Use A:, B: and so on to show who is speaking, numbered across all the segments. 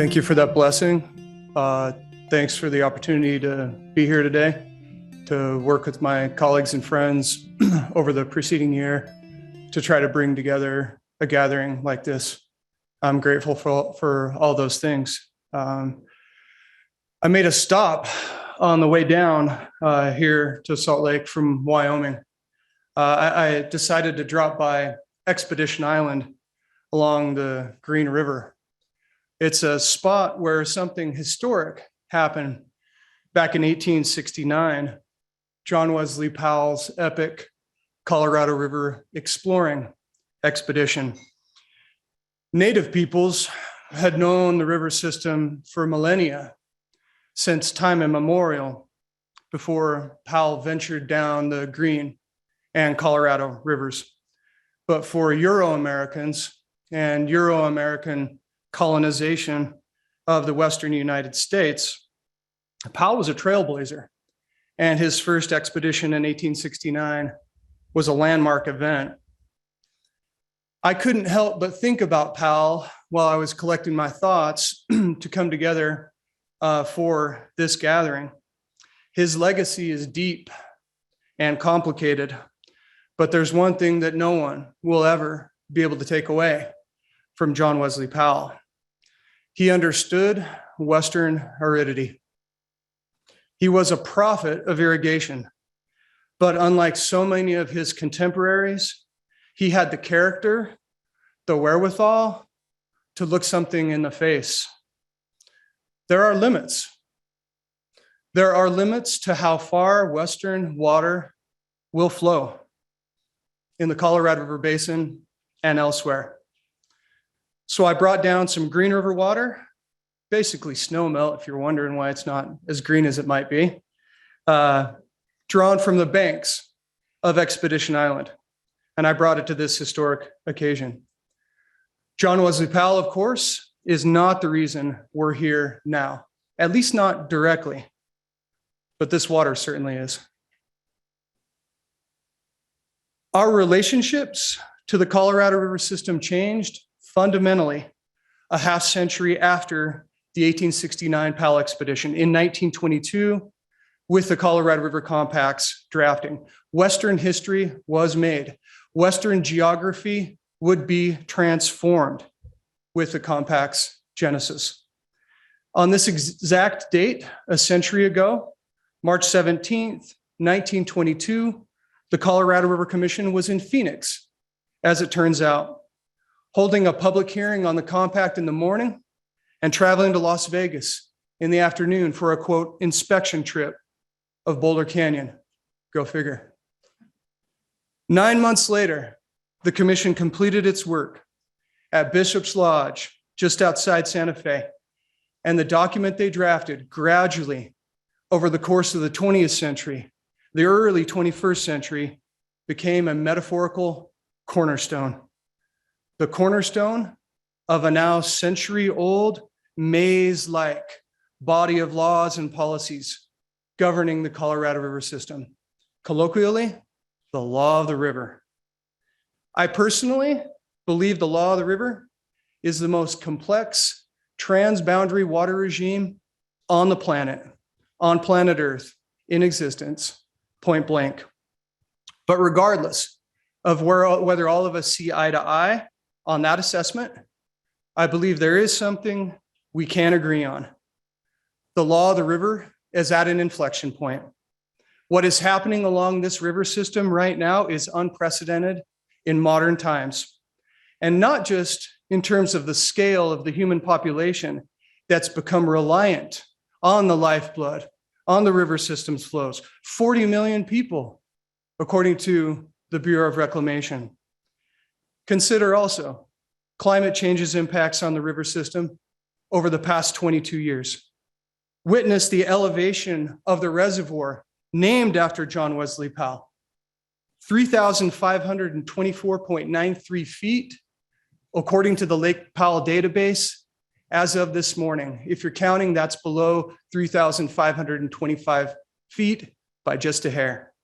A: Thank you for that blessing. Thanks for the opportunity to be here today, to work with my colleagues and friends over the preceding year to try to bring together a gathering like this. I'm grateful for all those things. I made a stop on the way down here to Salt Lake from Wyoming. I decided to drop by Expedition Island along the Green River. It's a spot where something historic happened back in 1869, John Wesley Powell's epic Colorado River exploring expedition. Native peoples had known the river system for millennia, since time immemorial, before Powell ventured down the Green and Colorado rivers. But for Euro-Americans and Euro-American colonization of the Western United States, Powell was a trailblazer, and his first expedition in 1869 was a landmark event. I couldn't help but think about Powell while I was collecting my thoughts to come together for this gathering. His legacy is deep and complicated, but there's one thing that no one will ever be able to take away from John Wesley Powell. He understood Western aridity. He was a prophet of irrigation, but unlike so many of his contemporaries, he had the character, the wherewithal to look something in the face. There are limits. There are limits to how far Western water will flow in the Colorado River Basin and elsewhere. So I brought down some Green River water, basically snow melt, if you're wondering why it's not as green as it might be, drawn from the banks of Expedition Island. And I brought it to this historic occasion. John Wesley Powell, of course, is not the reason we're here now, at least not directly, but this water certainly is. Our relationships to the Colorado River system changed fundamentally a half century after the 1869 Powell expedition in 1922 with the Colorado River Compact's drafting. Western history was made. Western geography would be transformed with the Compact's genesis. On this exact date, a century ago, March 17th, 1922, the Colorado River Commission was in Phoenix, as it turns out, holding a public hearing on the compact in the morning and traveling to Las Vegas in the afternoon for a, quote, inspection trip of Boulder Canyon. Go figure. 9 months later, the commission completed its work at Bishop's Lodge, just outside Santa Fe, and the document they drafted gradually over the course of the 20th century, the early 21st century, became a metaphorical cornerstone. The cornerstone of a now century-old maze-like body of laws and policies governing the Colorado River system. Colloquially, the law of the river. I personally believe the law of the river is the most complex transboundary water regime on the planet, on planet Earth, in existence, point blank. But regardless of whether all of us see eye to eye on that assessment, I believe there is something we can agree on. The law of the river is at an inflection point. What is happening along this river system right now is unprecedented in modern times. And not just in terms of the scale of the human population that's become reliant on the lifeblood, on the river system's flows. 40 million people, according to the Bureau of Reclamation. Consider also climate change's impacts on the river system over the past 22 years. Witness the elevation of the reservoir named after John Wesley Powell. 3,524.93 feet, according to the Lake Powell database, as of this morning. If you're counting, that's below 3,525 feet by just a hair.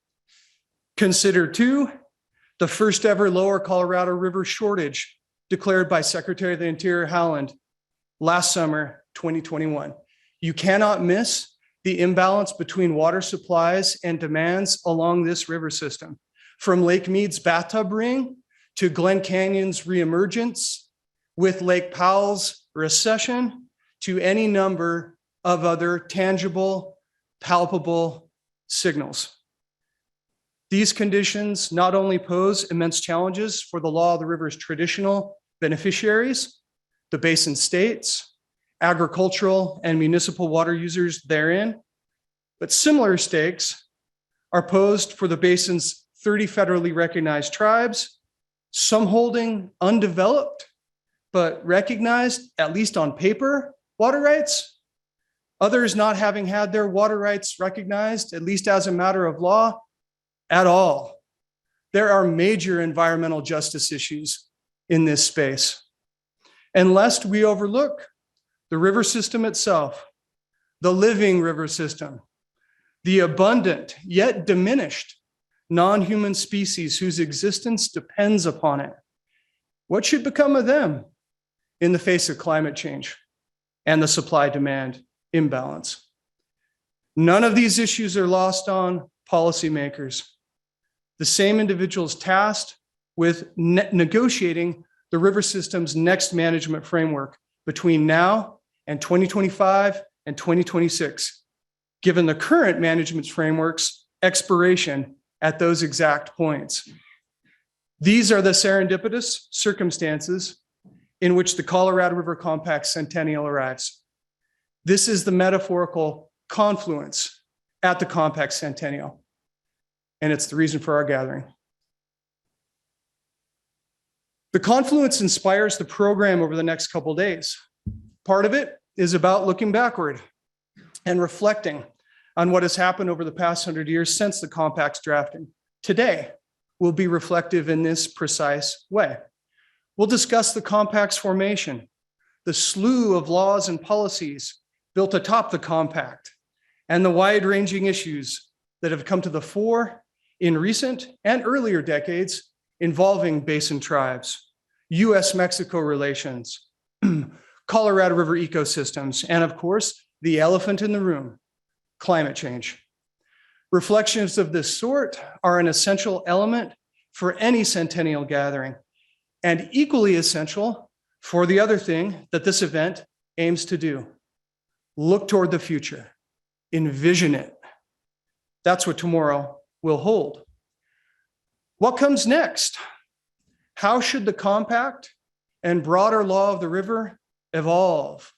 A: Consider too, the first ever lower Colorado River shortage declared by Secretary of the Interior Howland last summer 2021. You cannot miss the imbalance between water supplies and demands along this river system. From Lake Mead's bathtub ring to Glen Canyon's reemergence, with Lake Powell's recession, to any number of other tangible, palpable signals. These conditions not only pose immense challenges for the law of the river's traditional beneficiaries, the basin states, agricultural and municipal water users therein, but similar stakes are posed for the basin's 30 federally recognized tribes, some holding undeveloped, but recognized, at least on paper, water rights, others not having had their water rights recognized, at least as a matter of law, at all. There are major environmental justice issues in this space. And lest we overlook the river system itself, the living river system, the abundant yet diminished non-human species whose existence depends upon it. What should become of them in the face of climate change and the supply-demand imbalance? None of these issues are lost on policymakers, the same individuals tasked with negotiating the river system's next management framework between now and 2025 and 2026, given the current management framework's expiration at those exact points. These are the serendipitous circumstances in which the Colorado River Compact Centennial arrives. This is the metaphorical confluence at the Compact Centennial, and it's the reason for our gathering. The confluence inspires the program over the next couple of days. Part of it is about looking backward and reflecting on what has happened over the past 100 years since the compact's drafting. Today will be reflective in this precise way. We'll discuss the compact's formation, the slew of laws and policies built atop the compact, and the wide-ranging issues that have come to the fore in recent and earlier decades involving basin tribes, US-Mexico relations, Colorado River ecosystems, and of course, the elephant in the room, climate change. Reflections of this sort are an essential element for any centennial gathering, and equally essential for the other thing that this event aims to do: look toward the future, envision it. That's what tomorrow will hold. What comes next? How should the compact and broader law of the river evolve?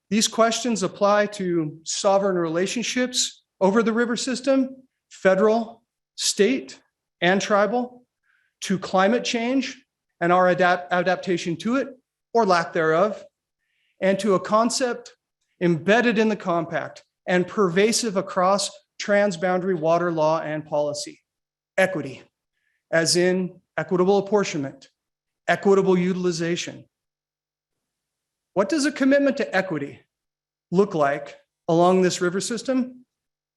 A: These questions apply to sovereign relationships over the river system, federal, state, and tribal, to climate change and our adaptation to it, or lack thereof, and to a concept embedded in the compact and pervasive across transboundary water law and policy: equity, as in equitable apportionment, equitable utilization. What does a commitment to equity look like along this river system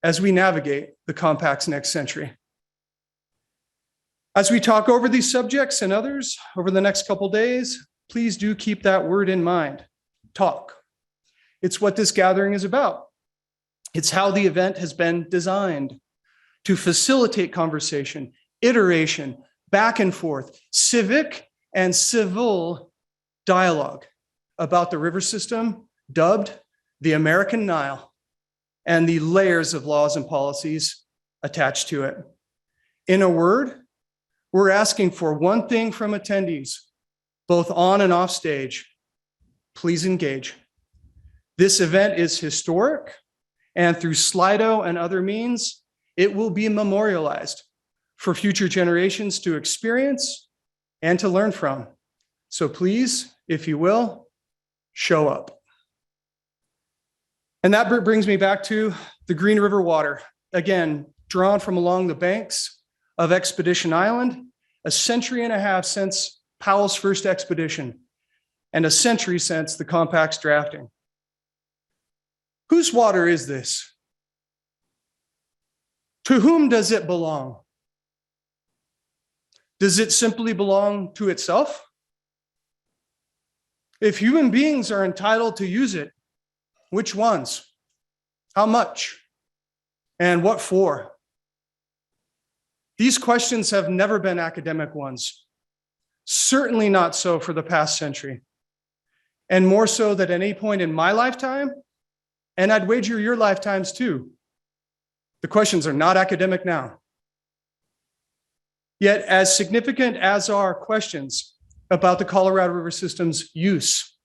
A: as we navigate the compact's next century? As we talk over these subjects and others over the next couple days, please do keep that word in mind: talk. It's what this gathering is about. It's how the event has been designed to facilitate conversation, iteration, back and forth, civic and civil dialogue about the river system, dubbed the American Nile, and the layers of laws and policies attached to it. In a word, we're asking for one thing from attendees, both on and off stage: please engage. This event is historic, and through Slido and other means, it will be memorialized for future generations to experience and to learn from. So please, if you will, show up. And that brings me back to the Green River water, again, drawn from along the banks of Expedition Island, a century and a half since Powell's first expedition, and a century since the compact's drafting. Whose water is this? To whom does it belong? Does it simply belong to itself? If human beings are entitled to use it Which ones? How much? And what for? These questions have never been academic ones. Certainly not so for the past century. And more so than at any point in my lifetime, and I'd wager your lifetimes too. The questions are not academic now. Yet, as significant as are questions about the Colorado River system's use,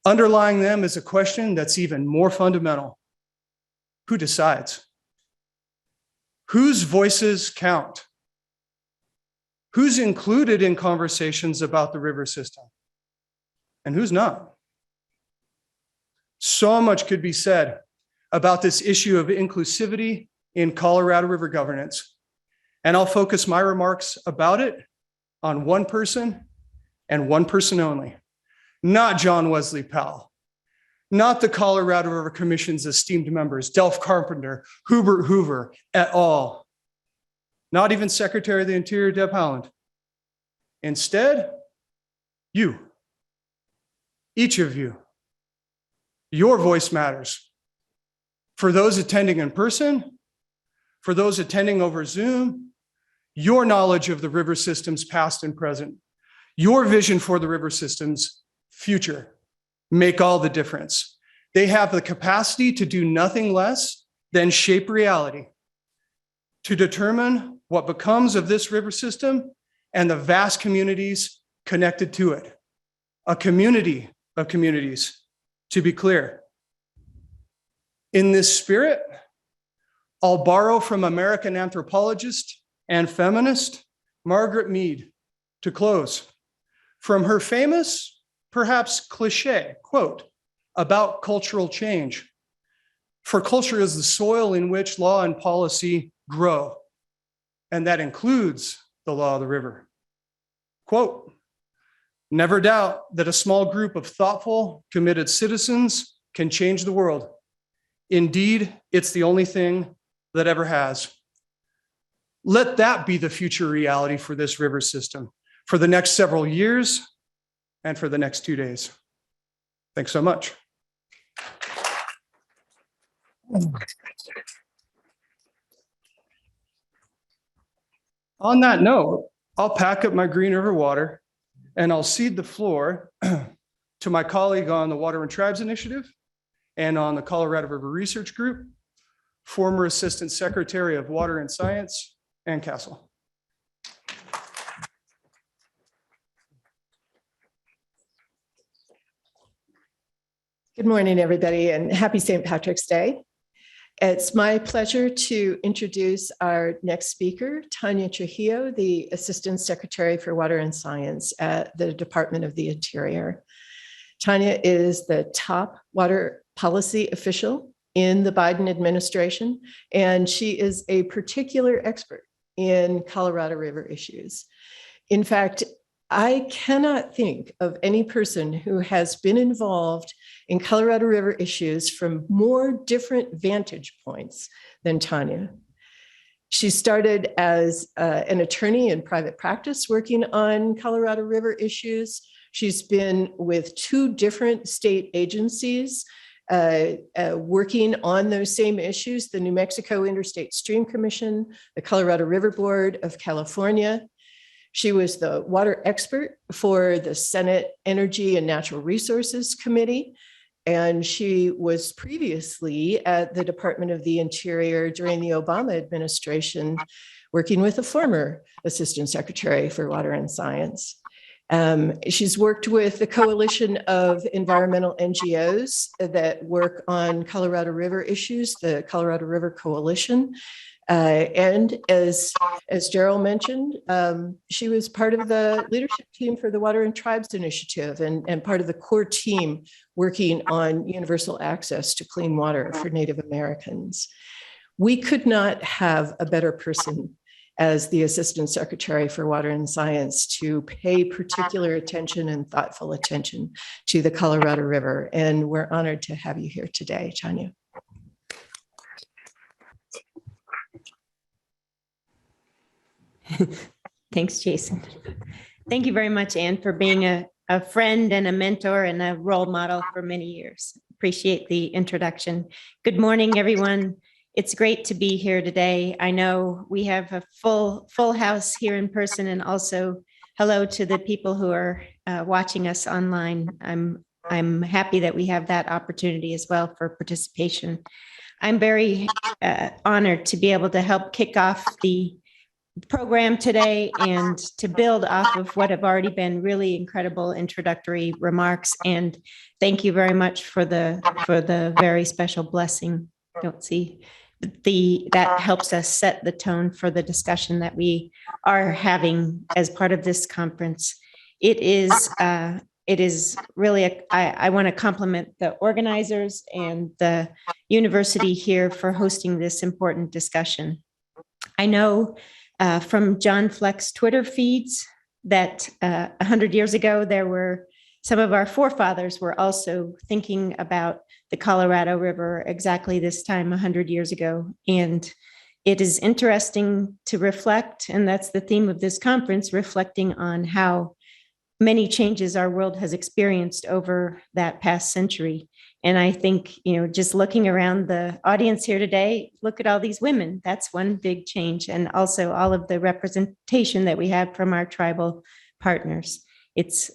A: underlying them is a question that's even more fundamental. Who decides? Whose voices count? Who's included in conversations about the river system? And who's not? So much could be said about this issue of inclusivity in Colorado River governance. And I'll focus my remarks about it on one person and one person only. Not John Wesley Powell, not the Colorado River Commission's esteemed members, Delph Carpenter, Hubert Hoover, et al. Not even Secretary of the Interior, Deb Haaland. Instead, you, each of you, your voice matters. For those attending in person, for those attending over Zoom, your knowledge of the river system's past and present, your vision for the river system's future make all the difference. They have the capacity to do nothing less than shape reality, to determine what becomes of this river system and the vast communities connected to it. A community of communities, to be clear. In this spirit, I'll borrow from American anthropologist and feminist Margaret Mead to close from her famous, perhaps cliche quote about cultural change. For culture is the soil in which law and policy grow, and that includes the law of the river. Quote, never doubt that a small group of thoughtful, committed citizens can change the world. Indeed, it's the only thing that ever has. Let that be the future reality for this river system for the next several years and for the next 2 days. Thanks so much. On that note, I'll pack up my Green River water and I'll cede the floor to my colleague on the Water and Tribes Initiative and on the Colorado River Research Group, former Assistant Secretary of Water and Science, Ann Castle.
B: Good morning, everybody, and happy St. Patrick's Day. It's my pleasure to introduce our next speaker, Tanya Trujillo, the Assistant Secretary for Water and Science at the Department of the Interior. Tanya is the top water policy official in the Biden administration, and she is a particular expert in Colorado River issues. In fact, I cannot think of any person who has been involved in Colorado River issues from more different vantage points than Tanya. She started as an attorney in private practice working on Colorado River issues. She's been with 2 different state agencies working on those same issues, the New Mexico Interstate Stream Commission, the Colorado River Board of California. She was the water expert for the Senate Energy and Natural Resources Committee, and she was previously at the Department of the Interior during the Obama administration, working with the former Assistant Secretary for Water and Science. She's worked with the coalition of environmental NGOs that work on Colorado River issues, the Colorado River Coalition. And as Gerald mentioned, she was part of the leadership team for the Water and Tribes Initiative and part of the core team working on universal access to clean water for Native Americans. We could not have a better person as the Assistant Secretary for Water and Science to pay particular attention and thoughtful attention to the Colorado River. And we're honored to have you here today, Tanya.
C: Thanks, Jason. Thank you very much, Ann, for being a friend and a mentor and a role model for many years. Appreciate the introduction. Good morning, everyone. It's great to be here today. I know we have a full house here in person, and also hello to the people who are watching us online. I'm happy that we have that opportunity as well for participation. I'm very honored to be able to help kick off the program today and to build off of what have already been really incredible introductory remarks. And thank you very much for the very special blessing. Don't see that helps us set the tone for the discussion that we are having as part of this conference. It is really I want to compliment the organizers and the university here for hosting this important discussion. I know from John Fleck's Twitter feeds that 100 years ago, there were some of our forefathers were also thinking about the Colorado River exactly this time 100 years ago. And it is interesting to reflect, and that's the theme of this conference, reflecting on how many changes our world has experienced over that past century. And I think, just looking around the audience here today, look at all these women. That's one big change. And also all of the representation that we have from our tribal partners. It's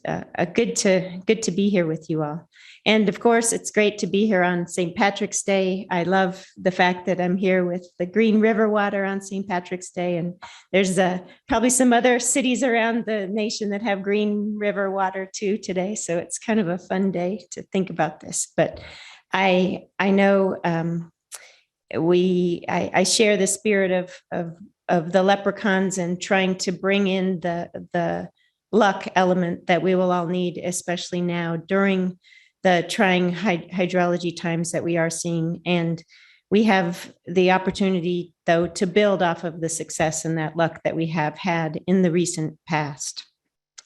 C: good to be here with you all. And of course, it's great to be here on St. Patrick's Day. I love the fact that I'm here with the Green River water on St. Patrick's Day. And there's probably some other cities around the nation that have Green River water too today. So it's kind of a fun day to think about this. But I know I share the spirit of the leprechauns and trying to bring in the luck element that we will all need, especially now during the trying hydrology times that we are seeing. And we have the opportunity, though, to build off of the success and that luck that we have had in the recent past.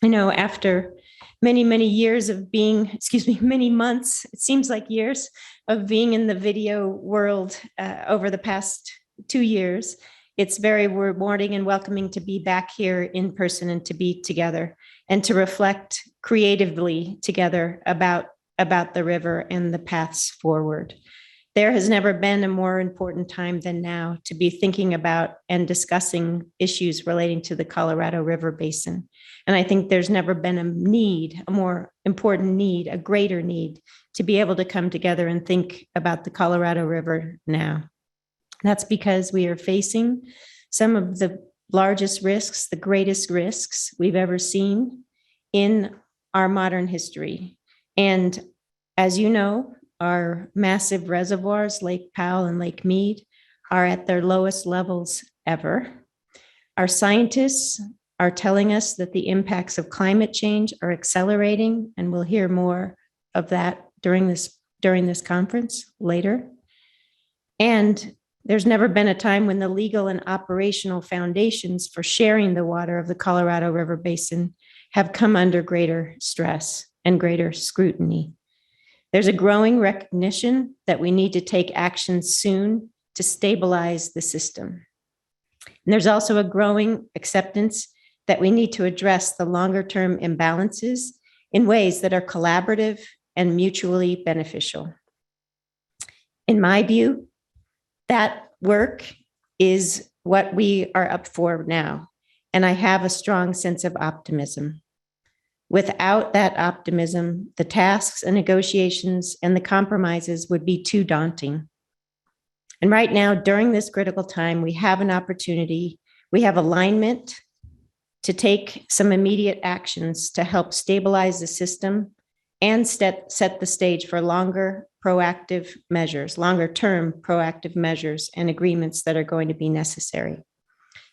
C: I know after many years of being, many months, it seems like years of being in the video world over the past 2 years, it's very rewarding and welcoming to be back here in person and to be together and to reflect creatively together about the river and the paths forward. There has never been a more important time than now to be thinking about and discussing issues relating to the Colorado River Basin. And I think there's never been a more important need, a greater need to be able to come together and think about the Colorado River now. That's because we are facing some of the largest risks, the greatest risks we've ever seen in our modern history. And as you know, our massive reservoirs, Lake Powell and Lake Mead, are at their lowest levels ever. Our scientists are telling us that the impacts of climate change are accelerating, and we'll hear more of that during this conference later. And there's never been a time when the legal and operational foundations for sharing the water of the Colorado River Basin have come under greater stress and greater scrutiny. There's a growing recognition that we need to take action soon to stabilize the system. And there's also a growing acceptance that we need to address the longer-term imbalances in ways that are collaborative and mutually beneficial. In my view, that work is what we are up for now, and I have a strong sense of optimism. Without that optimism, the tasks and negotiations and the compromises would be too daunting. And right now, during this critical time, we have an opportunity, we have alignment to take some immediate actions to help stabilize the system and set the stage for longer-term proactive measures and agreements that are going to be necessary.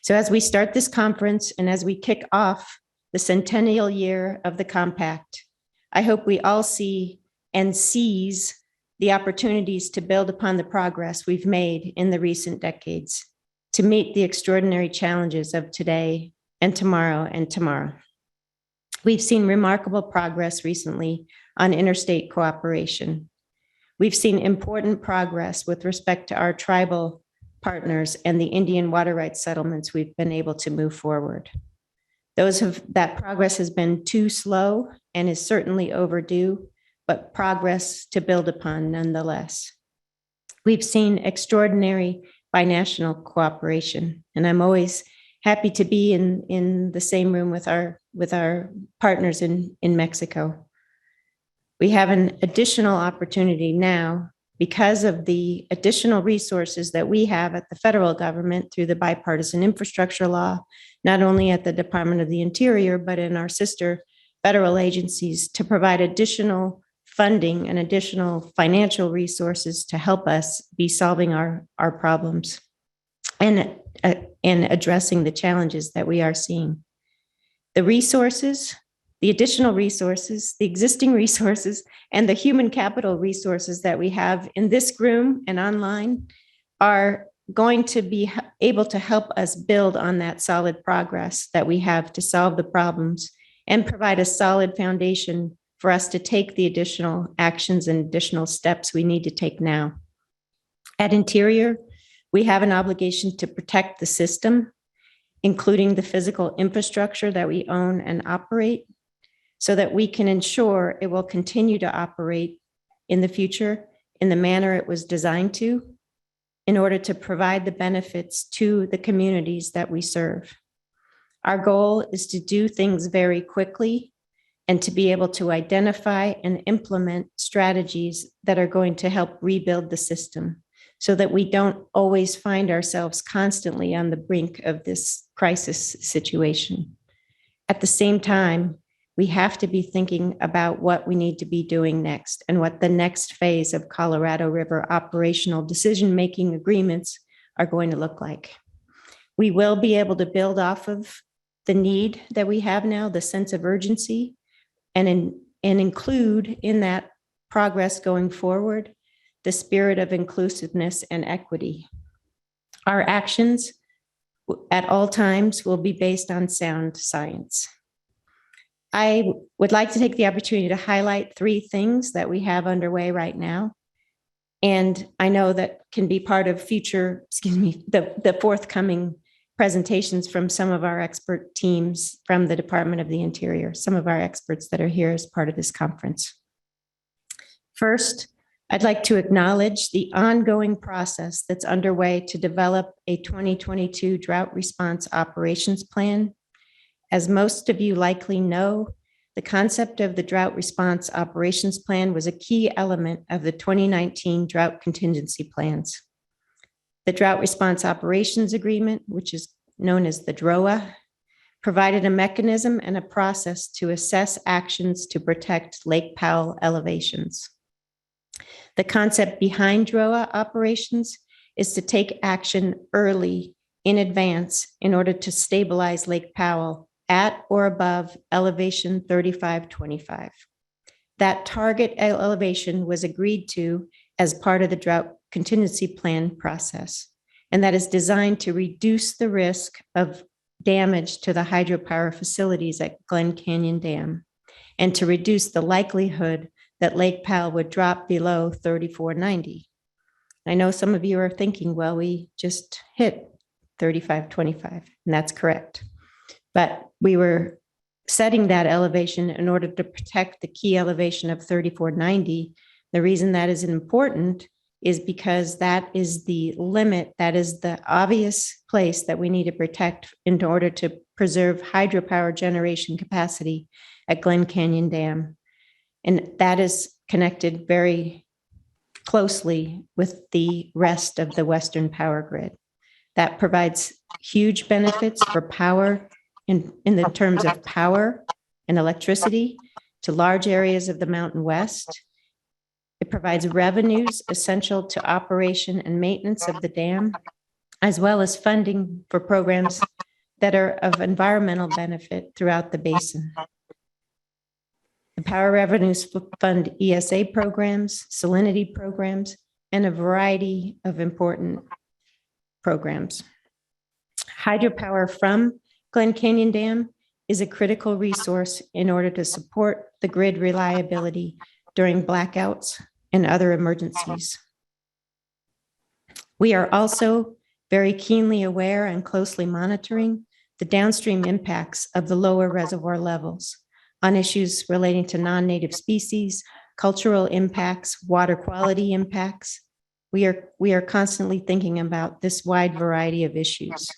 C: So as we start this conference and as we kick off the centennial year of the compact, I hope we all see and seize the opportunities to build upon the progress we've made in the recent decades to meet the extraordinary challenges of today and tomorrow and tomorrow. We've seen remarkable progress recently on interstate cooperation. We've seen important progress with respect to our tribal partners and the Indian water rights settlements we've been able to move forward. That progress has been too slow and is certainly overdue, but progress to build upon nonetheless. We've seen extraordinary binational cooperation, and I'm always happy to be in the same room with our partners in Mexico. We have an additional opportunity now because of the additional resources that we have at the federal government through the bipartisan infrastructure law, not only at the Department of the Interior, but in our sister federal agencies, to provide additional funding and additional financial resources to help us be solving our problems and addressing the challenges that we are seeing. The resources, the additional resources, the existing resources, and the human capital resources that we have in this room and online are going to be able to help us build on that solid progress that we have to solve the problems and provide a solid foundation for us to take the additional actions and additional steps we need to take now. At Interior, we have an obligation to protect the system, including the physical infrastructure that we own and operate, so that we can ensure it will continue to operate in the future in the manner it was designed to, in order to provide the benefits to the communities that we serve. Our goal is to do things very quickly and to be able to identify and implement strategies that are going to help rebuild the system so that we don't always find ourselves constantly on the brink of this crisis situation. At the same time, we have to be thinking about what we need to be doing next and what the next phase of Colorado River operational decision-making agreements are going to look like. We will be able to build off of the need that we have now, the sense of urgency, and include in that progress going forward the spirit of inclusiveness and equity. Our actions at all times will be based on sound science. I would like to take the opportunity to highlight 3 things that we have underway right now. And I know that can be part of future, the forthcoming presentations from some of our expert teams from the Department of the Interior, some of our experts that are here as part of this conference. First, I'd like to acknowledge the ongoing process that's underway to develop a 2022 drought response operations plan. As most of you likely know, the concept of the drought response operations plan was a key element of the 2019 drought contingency plans. The Drought Response Operations Agreement, which is known as the DROA, provided a mechanism and a process to assess actions to protect Lake Powell elevations. The concept behind DROA operations is to take action early in advance in order to stabilize Lake Powell at or above elevation 3525. That target elevation was agreed to as part of the drought contingency plan process, and that is designed to reduce the risk of damage to the hydropower facilities at Glen Canyon Dam and to reduce the likelihood that Lake Powell would drop below 3490. I know some of you are thinking, well, we just hit 3525, and that's correct. But we were setting that elevation in order to protect the key elevation of 3490. The reason that is important is because that is the limit, that is the obvious place that we need to protect in order to preserve hydropower generation capacity at Glen Canyon Dam. And that is connected very closely with the rest of the Western power grid. That provides huge benefits for power in the terms of power and electricity to large areas of the Mountain West. It provides revenues essential to operation and maintenance of the dam, as well as funding for programs that are of environmental benefit throughout the basin. The power revenues fund ESA programs, salinity programs, and a variety of important programs. Hydropower from Glen Canyon Dam is a critical resource in order to support the grid reliability during blackouts and other emergencies. We are also very keenly aware and closely monitoring the downstream impacts of the lower reservoir levels on issues relating to non-native species, cultural impacts, water quality impacts. We are constantly thinking about this wide variety of issues.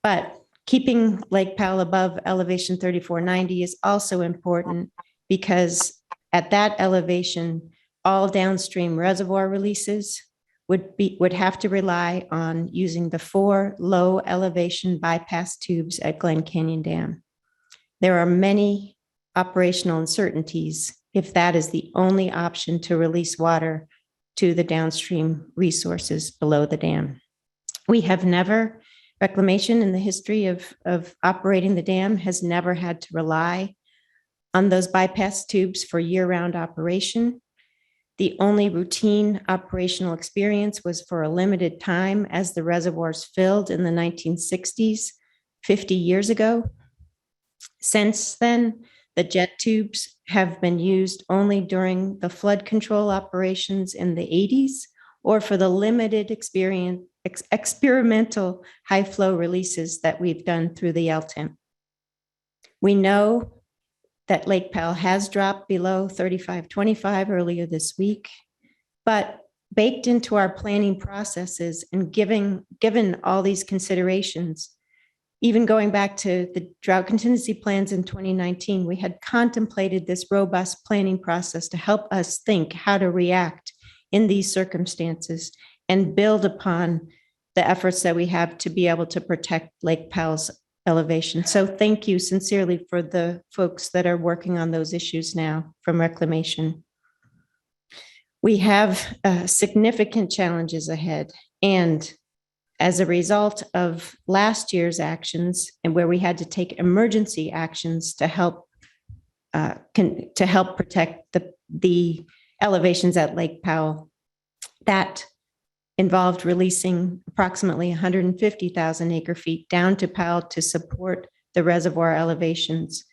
C: But keeping Lake Powell above elevation 3490 is also important because at that elevation, all downstream reservoir releases would have to rely on using the 4 low elevation bypass tubes at Glen Canyon Dam. There are many operational uncertainties if that is the only option to release water to the downstream resources below the dam. We have never, Reclamation in the history of operating the dam has never had to rely on those bypass tubes for year-round operation. The only routine operational experience was for a limited time as the reservoirs filled in the 1960s, 50 years ago. Since then, the jet tubes have been used only during the flood control operations in the 80s or for the limited experimental high flow releases that we've done through the LTIM. We know that Lake Powell has dropped below 3525 earlier this week, but baked into our planning processes and given all these considerations, even going back to the drought contingency plans in 2019, we had contemplated this robust planning process to help us think how to react in these circumstances and build upon the efforts that we have to be able to protect Lake Powell's elevation. So thank you sincerely for the folks that are working on those issues now from Reclamation. We have significant challenges ahead, and as a result of last year's actions and where we had to take emergency actions to help protect the elevations at Lake Powell, that involved releasing approximately 150,000 acre feet down to Powell to support the reservoir elevations.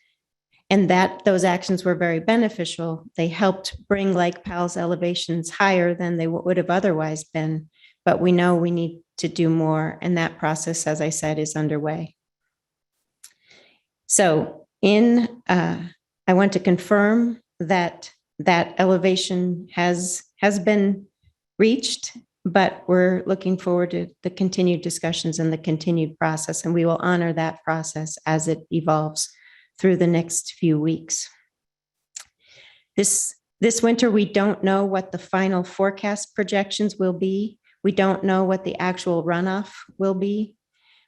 C: And that those actions were very beneficial. They helped bring Lake Powell's elevations higher than they would have otherwise been. But we know we need to do more, and that process, as I said, is underway. So I want to confirm that that elevation has been reached, but we're looking forward to the continued discussions and the continued process, and we will honor that process as it evolves through the next few weeks. This winter, we don't know what the final forecast projections will be. We don't know what the actual runoff will be,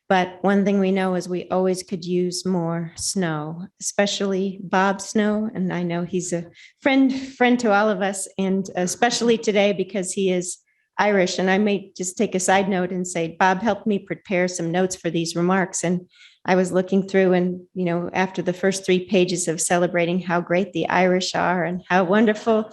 C: but one thing we know is we always could use more snow, especially Bob Snow. And I know he's a friend to all of us, and especially today because he is Irish. And I may just take a side note and say, Bob helped me prepare some notes for these remarks. And I was looking through and, after the first 3 pages of celebrating how great the Irish are and how wonderful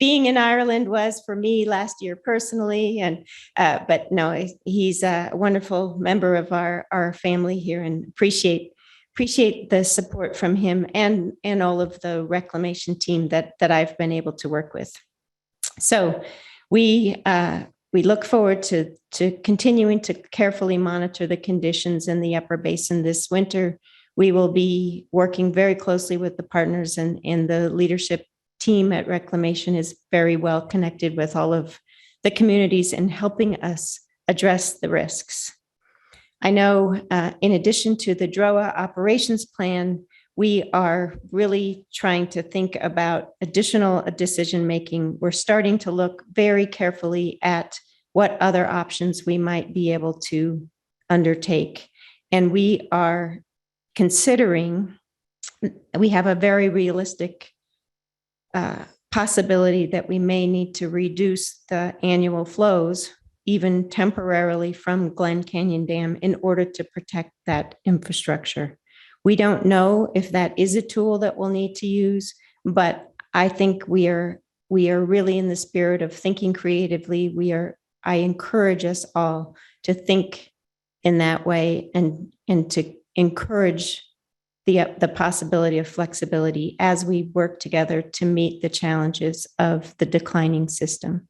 C: being in Ireland was for me last year personally. And, but no, he's a wonderful member of our family here, and appreciate the support from him and all of the Reclamation team that I've been able to work with. So we look forward to continuing to carefully monitor the conditions in the upper basin this winter. We will be working very closely with the partners, and the leadership team at Reclamation is very well connected with all of the communities in helping us address the risks. I know in addition to the DROA operations plan, we are really trying to think about additional decision-making. We're starting to look very carefully at what other options we might be able to undertake. And we are considering, we have a very realistic possibility that we may need to reduce the annual flows, even temporarily, from Glen Canyon Dam in order to protect that infrastructure. We don't know if that is a tool that we'll need to use, but I think we are really in the spirit of thinking creatively. I encourage us all to think in that way and to encourage the possibility of flexibility as we work together to meet the challenges of the declining system.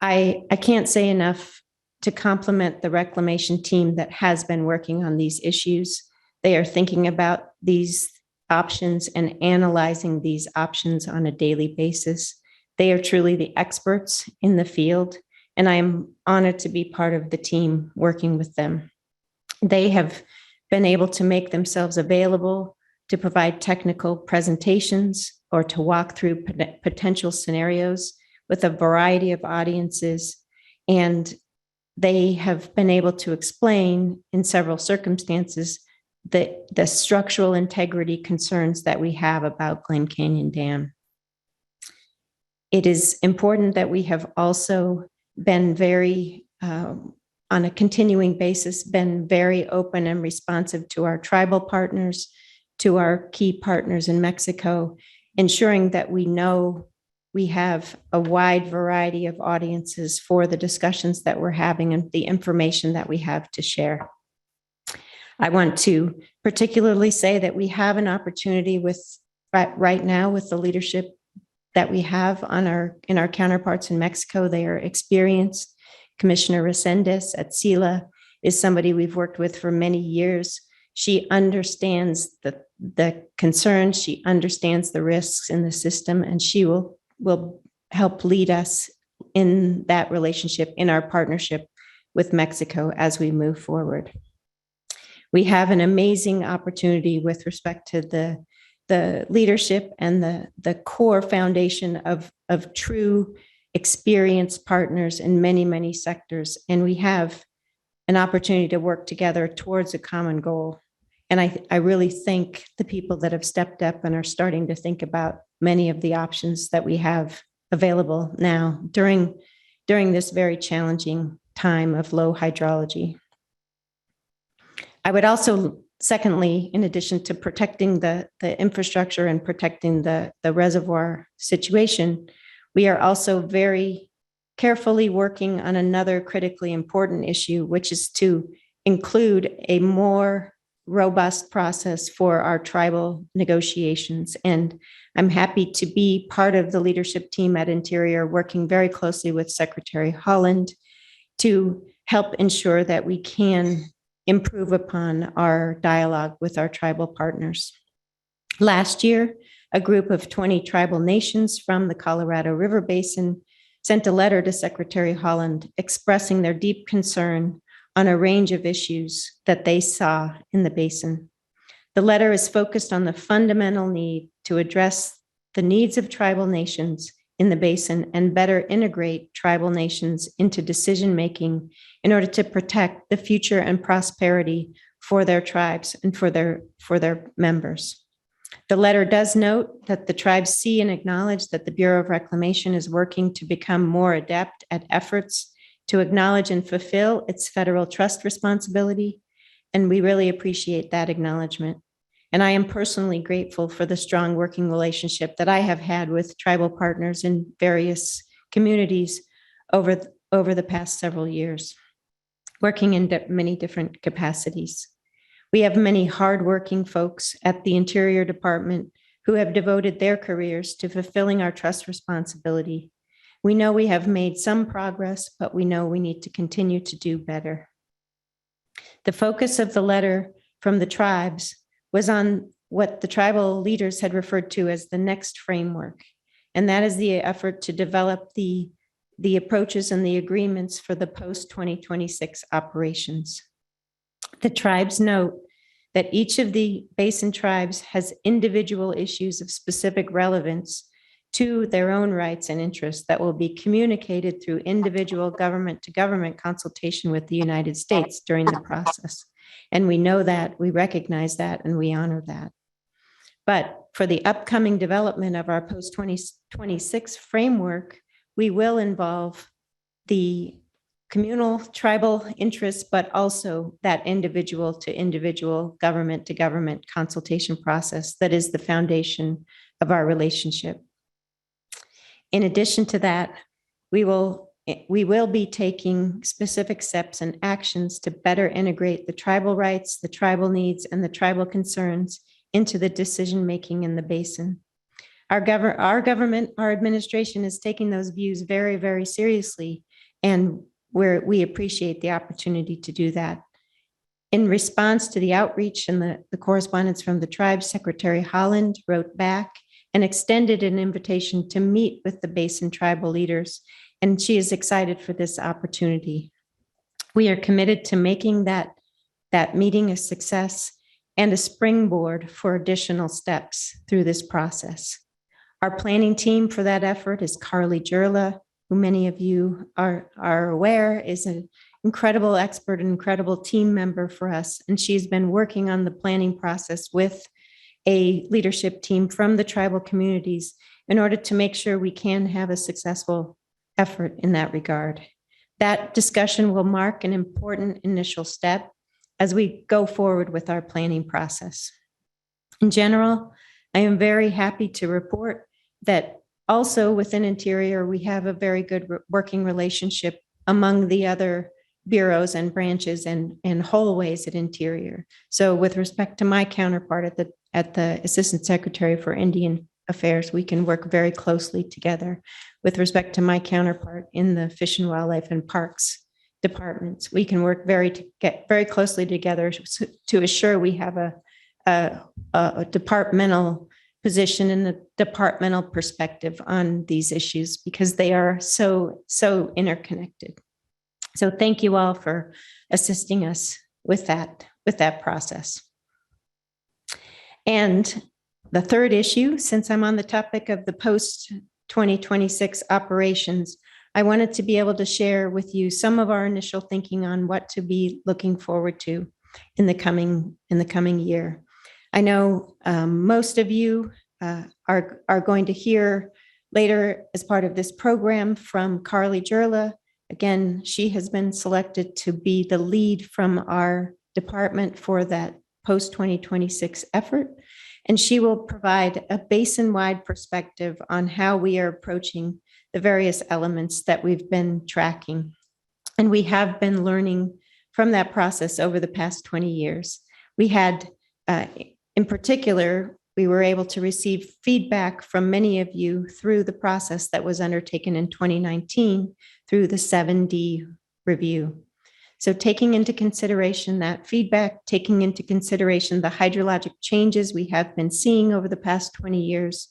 C: I can't say enough to compliment the Reclamation team that has been working on these issues. They are thinking about these options and analyzing these options on a daily basis. They are truly the experts in the field, and I am honored to be part of the team working with them. They have been able to make themselves available to provide technical presentations or to walk through potential scenarios with a variety of audiences. And they have been able to explain in several circumstances the structural integrity concerns that we have about Glen Canyon Dam. It is important that we have also been very, on a continuing basis, been very open and responsive to our tribal partners, to our key partners in Mexico, ensuring that we know we have a wide variety of audiences for the discussions that we're having and the information that we have to share. I want to particularly say that we have an opportunity right now with the leadership that we have in our counterparts in Mexico. They are experienced. Commissioner Resendez at CELA is somebody we've worked with for many years. She understands the concerns, she understands the risks in the system, and she will help lead us in that relationship, in our partnership with Mexico as we move forward. We have an amazing opportunity with respect to the leadership and the core foundation of true experienced partners in many, many sectors. And we have an opportunity to work together towards a common goal. And I really thank the people that have stepped up and are starting to think about many of the options that we have available now during this very challenging time of low hydrology. I would also, secondly, in addition to protecting the infrastructure and protecting the reservoir situation, we are also very carefully working on another critically important issue, which is to include a more robust process for our tribal negotiations. And I'm happy to be part of the leadership team at Interior, working very closely with Secretary Holland to help ensure that we can improve upon our dialogue with our tribal partners. Last year, a group of 20 tribal nations from the Colorado River Basin sent a letter to Secretary Holland expressing their deep concern on a range of issues that they saw in the basin. The letter is focused on the fundamental need to address the needs of tribal nations in the basin and better integrate tribal nations into decision-making in order to protect the future and prosperity for their tribes and for their members. The letter does note that the tribes see and acknowledge that the Bureau of Reclamation is working to become more adept at efforts to acknowledge and fulfill its federal trust responsibility, and we really appreciate that acknowledgement. And I am personally grateful for the strong working relationship that I have had with tribal partners in various communities over the past several years, working in many different capacities. We have many hardworking folks at the Interior Department who have devoted their careers to fulfilling our trust responsibility. We know we have made some progress, but we know we need to continue to do better. The focus of the letter from the tribes was on what the tribal leaders had referred to as the next framework, and that is the effort to develop the approaches and the agreements for the post-2026 operations. The tribes note that each of the basin tribes has individual issues of specific relevance to their own rights and interests that will be communicated through individual government-to-government consultation with the United States during the process. And we know that, we recognize that, and we honor that. But for the upcoming development of our post-2026 framework, we will involve the communal tribal interests, but also that individual to individual, government to government consultation process that is the foundation of our relationship. In addition to that, we will be taking specific steps and actions to better integrate the tribal rights, the tribal needs, and the tribal concerns into the decision-making in the basin. Our government, our administration is taking those views very, very seriously, and we appreciate the opportunity to do that. In response to the outreach and the correspondence from the tribe, Secretary Holland wrote back and extended an invitation to meet with the Basin tribal leaders, and she is excited for this opportunity. We are committed to making that meeting a success and a springboard for additional steps through this process. Our planning team for that effort is Carly Jurla, who many of you are aware is an incredible expert, an incredible team member for us. And she's been working on the planning process with a leadership team from the tribal communities in order to make sure we can have a successful effort in that regard. That discussion will mark an important initial step as we go forward with our planning process. In general, I am very happy to report that also within Interior, we have a very good working relationship among the other bureaus and branches and hallways at Interior. So with respect to my counterpart at the Assistant Secretary for Indian Affairs, we can work very closely together. With respect to my counterpart in the Fish and Wildlife and Parks departments, we can work very closely together to assure we have a departmental position and a departmental perspective on these issues because they are so interconnected. So thank you all for assisting us with that process. And the third issue, since I'm on the topic of the post-2026 operations, I wanted to be able to share with you some of our initial thinking on what to be looking forward to in the coming year. I know most of you are going to hear later as part of this program from Carly Jurla. Again, she has been selected to be the lead from our department for that post-2026 effort. And she will provide a basin-wide perspective on how we are approaching the various elements that we've been tracking. And we have been learning from that process over the past 20 years. We had, in particular, we were able to receive feedback from many of you through the process that was undertaken in 2019 through the 7D review. So taking into consideration that feedback, taking into consideration the hydrologic changes we have been seeing over the past 20 years,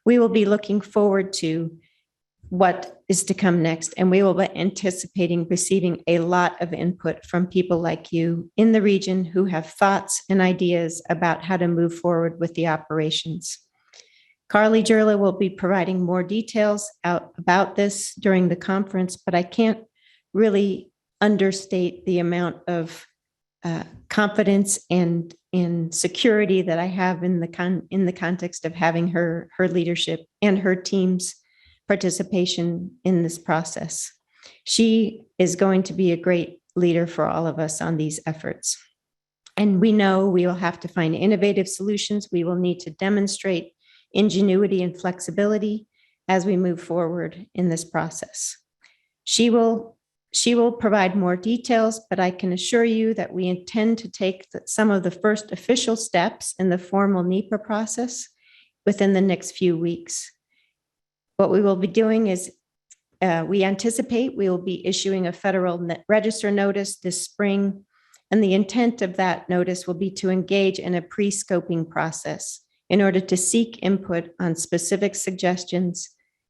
C: we will be looking forward to what is to come next. And we will be anticipating receiving a lot of input from people like you in the region who have thoughts and ideas about how to move forward with the operations. Carly Jurla will be providing more details about this during the conference, but I can't really understate the amount of confidence and security that I have in the context of having her leadership and her team's participation in this process. She is going to be a great leader for all of us on these efforts. And we know we will have to find innovative solutions. We will need to demonstrate ingenuity and flexibility as we move forward in this process. She will provide more details, but I can assure you that we intend to take some of the first official steps in the formal NEPA process within the next few weeks. What we will be doing is we anticipate we will be issuing a Federal Register notice this spring, and the intent of that notice will be to engage in a pre-scoping process in order to seek input on specific suggestions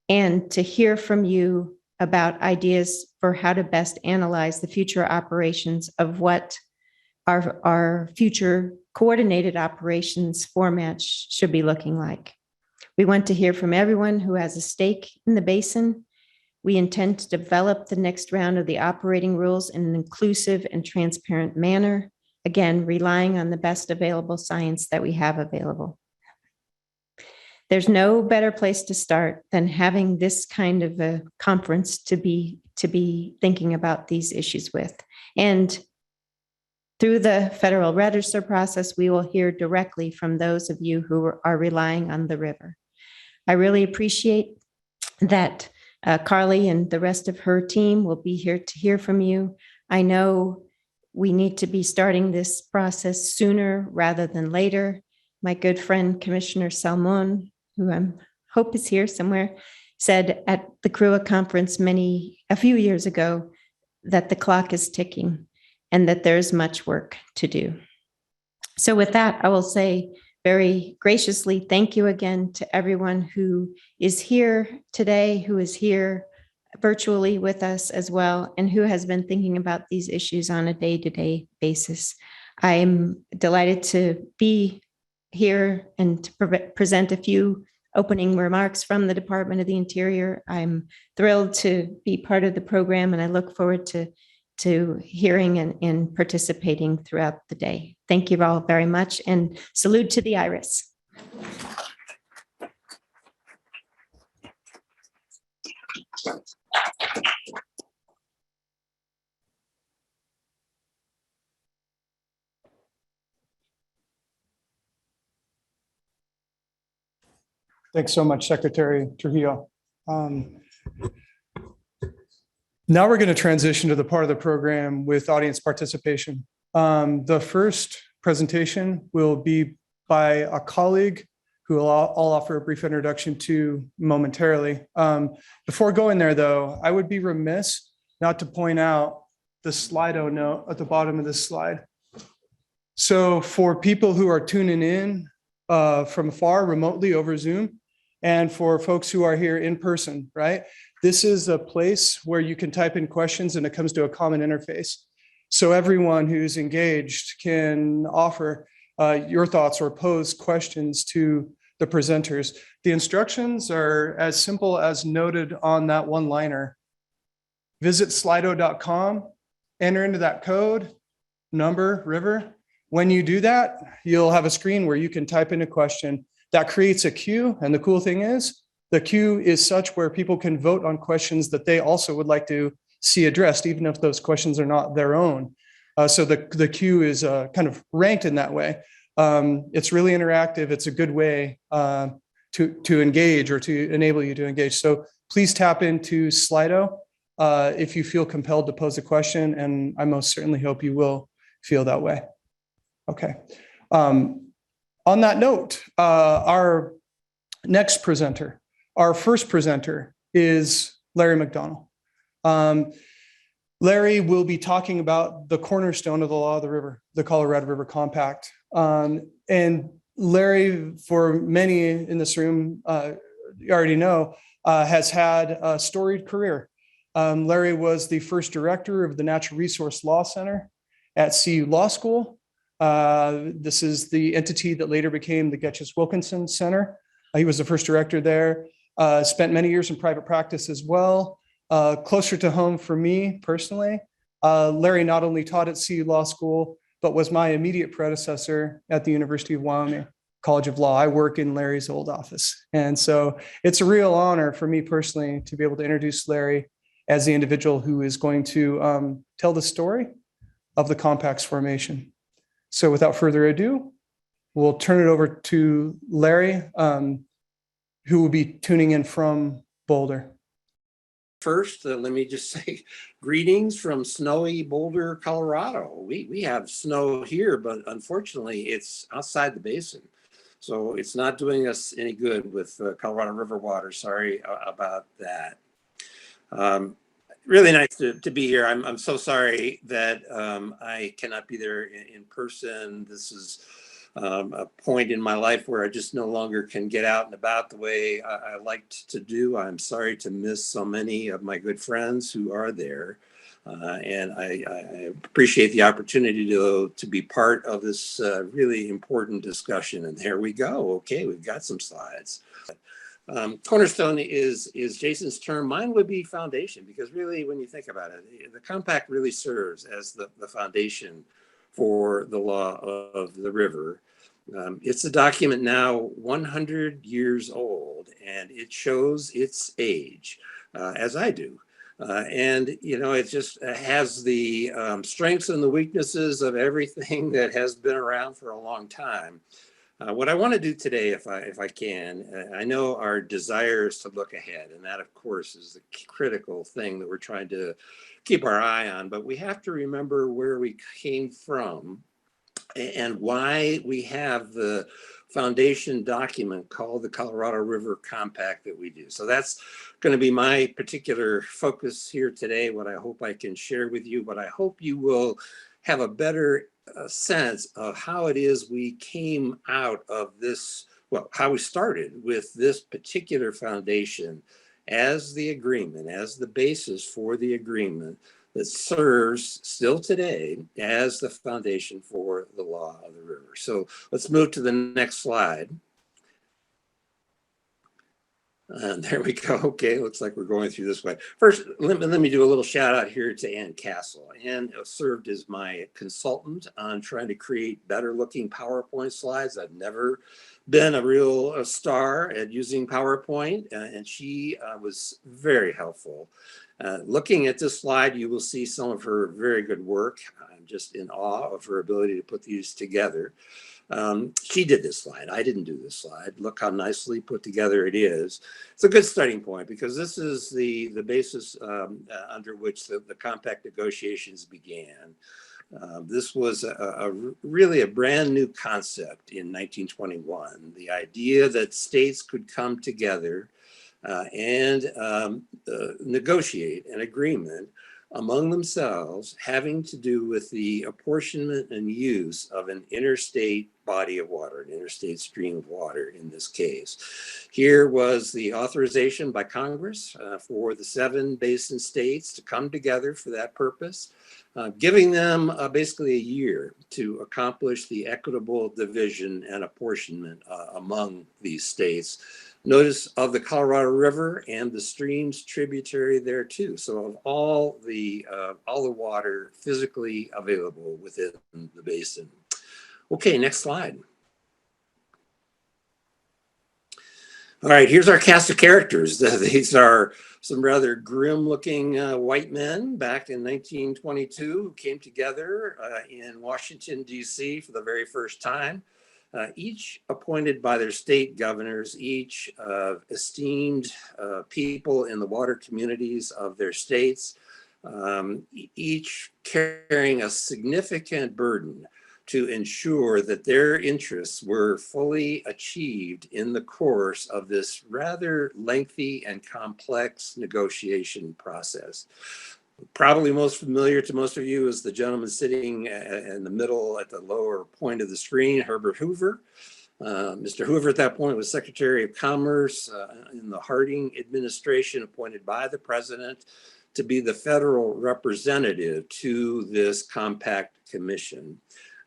C: and to hear from you about ideas for how to best analyze the future operations of what our future coordinated operations format should be looking like. We want to hear from everyone who has a stake in the basin. We intend to develop the next round of the operating rules in an inclusive and transparent manner, again, relying on the best available science that we have available. There's no better place to start than having this kind of a conference to be thinking about these issues with. And through the Federal Register process, we will hear directly from those of you who are relying on the river. I really appreciate that Carly and the rest of her team will be here to hear from you. I know we need to be starting this process sooner rather than later. My good friend, Commissioner Salmon, who I hope is here somewhere, said at the CRUA conference a few years ago that the clock is ticking. and that there's much work to do. So with that, I will say very graciously, thank you again to everyone who is here today, who is here virtually with us as well, and who has been thinking about these issues on a day-to-day basis. I am delighted to be here and to present a few opening remarks from the Department of the Interior. I'm thrilled to be part of the program, and I look forward to hearing and participating throughout the day. Thank you all very much, and salute to the Iris.
A: Thanks so much, Secretary Trujillo. Now we're going to transition to the part of the program with audience participation. The first presentation will be by a colleague who I'll offer a brief introduction to momentarily. Before going there, though, I would be remiss not to point out the Slido note at the bottom of this slide. So for people who are tuning in from afar, remotely over Zoom, and for folks who are here in person, right? This is a place where you can type in questions and it comes to a common interface. So everyone who's engaged can offer your thoughts or pose questions to the presenters. The instructions are as simple as noted on that one-liner. Visit slido.com, enter into that code, number, river. When you do that, you'll have a screen where you can type in a question. That creates a queue, and the cool thing is, the queue is such where people can vote on questions that they also would like to see addressed, even if those questions are not their own. So the queue is kind of ranked in that way. It's really interactive. It's a good way to engage or to enable you to engage. So please tap into Slido if you feel compelled to pose a question, and I most certainly hope you will feel that way. Okay. On that note, our next presenter, our first presenter is Larry McDonnell. Larry will be talking about the cornerstone of the law of the river, the Colorado River Compact. And Larry, for many in this room, you already know, has had a storied career. Larry was the first director of the Natural Resource Law Center at CU Law School. This is the entity that later became the Getchell-Wilkinson Center. He was the first director there, spent many years in private practice as well. Closer to home for me personally, Larry not only taught at CU Law School, but was my immediate predecessor at the University of Wyoming College of Law. I work in Larry's old office. And so it's a real honor for me personally to be able to introduce Larry as the individual who is going to tell the story of the compact's formation. So without further ado, we'll turn it over to Larry, who will be tuning in from Boulder.
D: First, let me just say greetings from snowy Boulder, Colorado. We have snow here, but unfortunately it's outside the basin. So it's not doing us any good with Colorado River water. Sorry about that. Really nice to be here. I'm so sorry that I cannot be there in person. This is a point in my life where I just no longer can get out and about the way I liked to do. I'm sorry to miss so many of my good friends who are there. And I appreciate the opportunity to be part of this really important discussion. And there we go. Okay, we've got some slides. Cornerstone is Jason's term. Mine would be foundation, because really, when you think about it, the compact really serves as the foundation for the law of the river. It's a document now 100 years old, and it shows its age, as I do. And, you know, it just has the strengths and the weaknesses of everything that has been around for a long time. What I want to do today, if I can, I know our desire is to look ahead, and that, of course, is the critical thing that we're trying to keep our eye on. But we have to remember where we came from and why we have the foundation document called the Colorado River Compact that we do. So that's going to be my particular focus here today, what I hope I can share with you, what I hope you will have a better sense of how it is we came out of this, well, how we started with this particular foundation as the agreement, as the basis for the agreement that serves still today as the foundation for the law of the river. So let's move to the next slide. And there we go. Okay, looks like we're going through this way. First, let me do a little shout out here to Ann Castle. Ann served as my consultant on trying to create better looking PowerPoint slides. I've never been a real star at using PowerPoint, and she was very helpful. Looking at this slide, you will see some of her very good work. I'm just in awe of her ability to put these together. She did this slide. I didn't do this slide. Look how nicely put together it is. It's a good starting point because this is the basis under which the compact negotiations began. This was really a brand new concept in 1921. The idea that states could come together and negotiate an agreement among themselves having to do with the apportionment and use of an interstate body of water, an interstate stream of water in this case. Here was the authorization by Congress for the 7 basin states to come together for that purpose, giving them basically a year to accomplish the equitable division and apportionment among these states. Notice of the Colorado River and the streams tributary there too. So of all the water physically available within the basin. Okay, next slide. All right, here's our cast of characters. These are some rather grim-looking white men back in 1922 who came together in Washington, D.C. for the very first time. Each appointed by their state governors, each esteemed people in the water communities of their states, each carrying a significant burden to ensure that their interests were fully achieved in the course of this rather lengthy and complex negotiation process. Probably most familiar to most of you is the gentleman sitting in the middle at the lower point of the screen, Herbert Hoover. Mr. Hoover at that point was Secretary of Commerce in the Harding administration, appointed by the president to be the federal representative to this compact commission.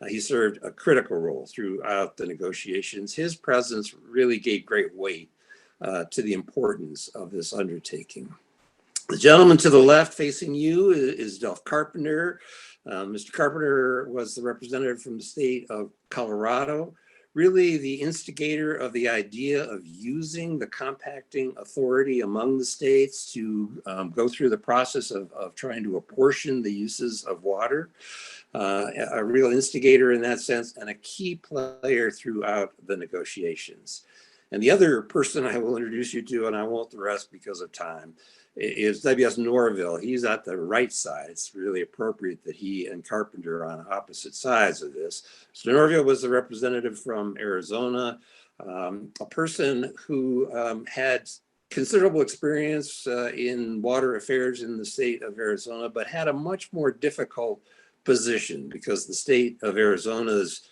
D: He served a critical role throughout the negotiations. His presence really gave great weight to the importance of this undertaking. The gentleman to the left facing you is Delph Carpenter. Mr. Carpenter was the representative from the state of Colorado, really the instigator of the idea of using the compacting authority among the states to go through the process of trying to apportion the uses of water. A real instigator in that sense and a key player throughout the negotiations. And the other person I will introduce you to, and I won't the rest because of time, is W.S. Norville. He's at the right side. It's really appropriate that he and Carpenter are on opposite sides of this. So Norville was the representative from Arizona, a person who had considerable experience in water affairs in the state of Arizona, but had a much more difficult position because the state of Arizona's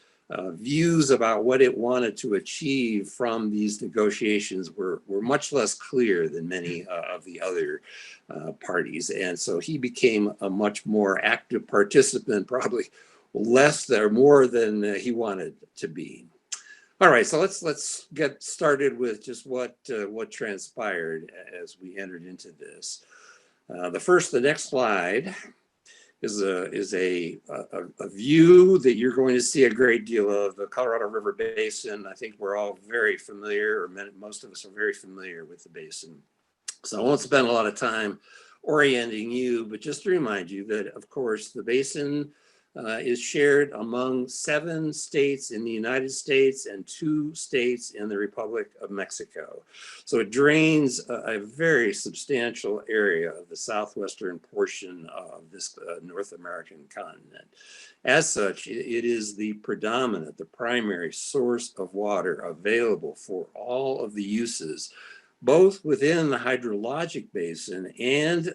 D: views about what it wanted to achieve from these negotiations were much less clear than many of the other parties. And so he became a much more active participant, probably less or more than he wanted to be. All right, so let's get started with just what transpired as we entered into this. The next slide is a view that you're going to see a great deal of, the Colorado River Basin. I think we're all very familiar, or most of us are very familiar with the basin. So I won't spend a lot of time orienting you, but just to remind you that, of course, the basin is shared among 7 states in the United States and 2 states in the Republic of Mexico. So it drains a very substantial area of the southwestern portion of this North American continent. As such, it is the predominant, the primary source of water available for all of the uses, both within the hydrologic basin and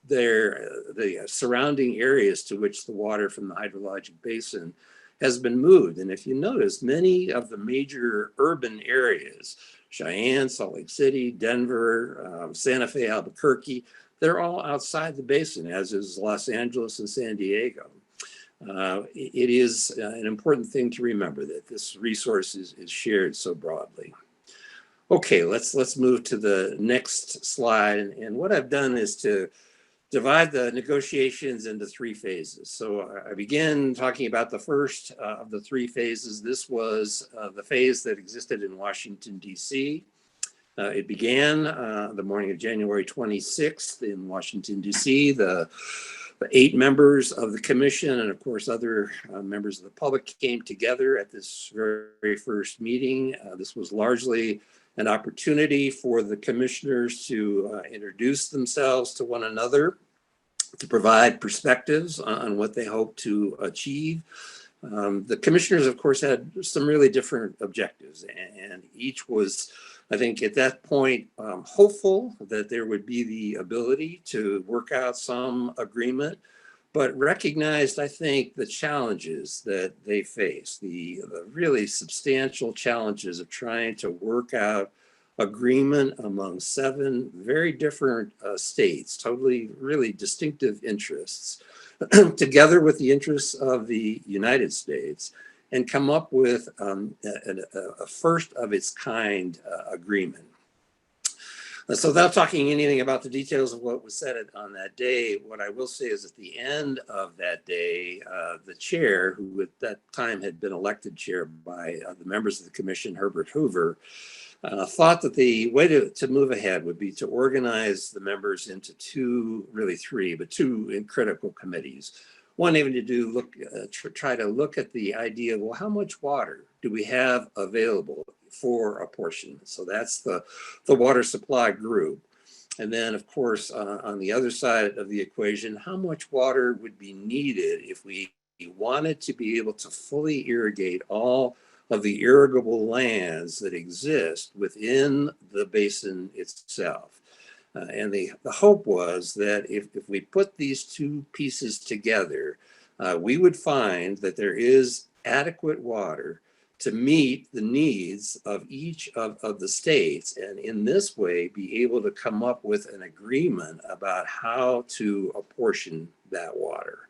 D: the surrounding areas to which the water from the hydrologic basin has been moved. And if you notice, many of the major urban areas, Cheyenne, Salt Lake City, Denver, Santa Fe, Albuquerque, they're all outside the basin, as is Los Angeles and San Diego. It is an important thing to remember that this resource is shared so broadly. Okay, let's move to the next slide. And what I've done is to divide the negotiations into three phases. So I began talking about the first of the three phases. This was the phase that existed in Washington, D.C. It began the morning of January 26th in Washington, D.C. The 8 members of the commission and, of course, other members of the public came together at this very first meeting. This was largely an opportunity for the commissioners to introduce themselves to one another, to provide perspectives on what they hope to achieve. The commissioners, of course, had some really different objectives, and each was, I think, at that point, hopeful that there would be the ability to work out some agreement, but recognized, I think, the challenges that they face, the really substantial challenges of trying to work out agreement among 7 very different states, totally, really distinctive interests, together with the interests of the United States, and come up with a first of its kind agreement. So without talking anything about the details of what was said on that day, what I will say is at the end of that day, the chair, who at that time had been elected chair by the members of the commission, Herbert Hoover, thought that the way to move ahead would be to organize the members into 2, really 3, but 2 critical committees. One even to try to look at the idea of, well, how much water do we have available for apportionment? So that's the water supply group. And then, of course, on the other side of the equation, how much water would be needed if we wanted to be able to fully irrigate all of the irrigable lands that exist within the basin itself. And the hope was that if we put these 2 pieces together, we would find that there is adequate water to meet the needs of each of the states, and in this way be able to come up with an agreement about how to apportion that water.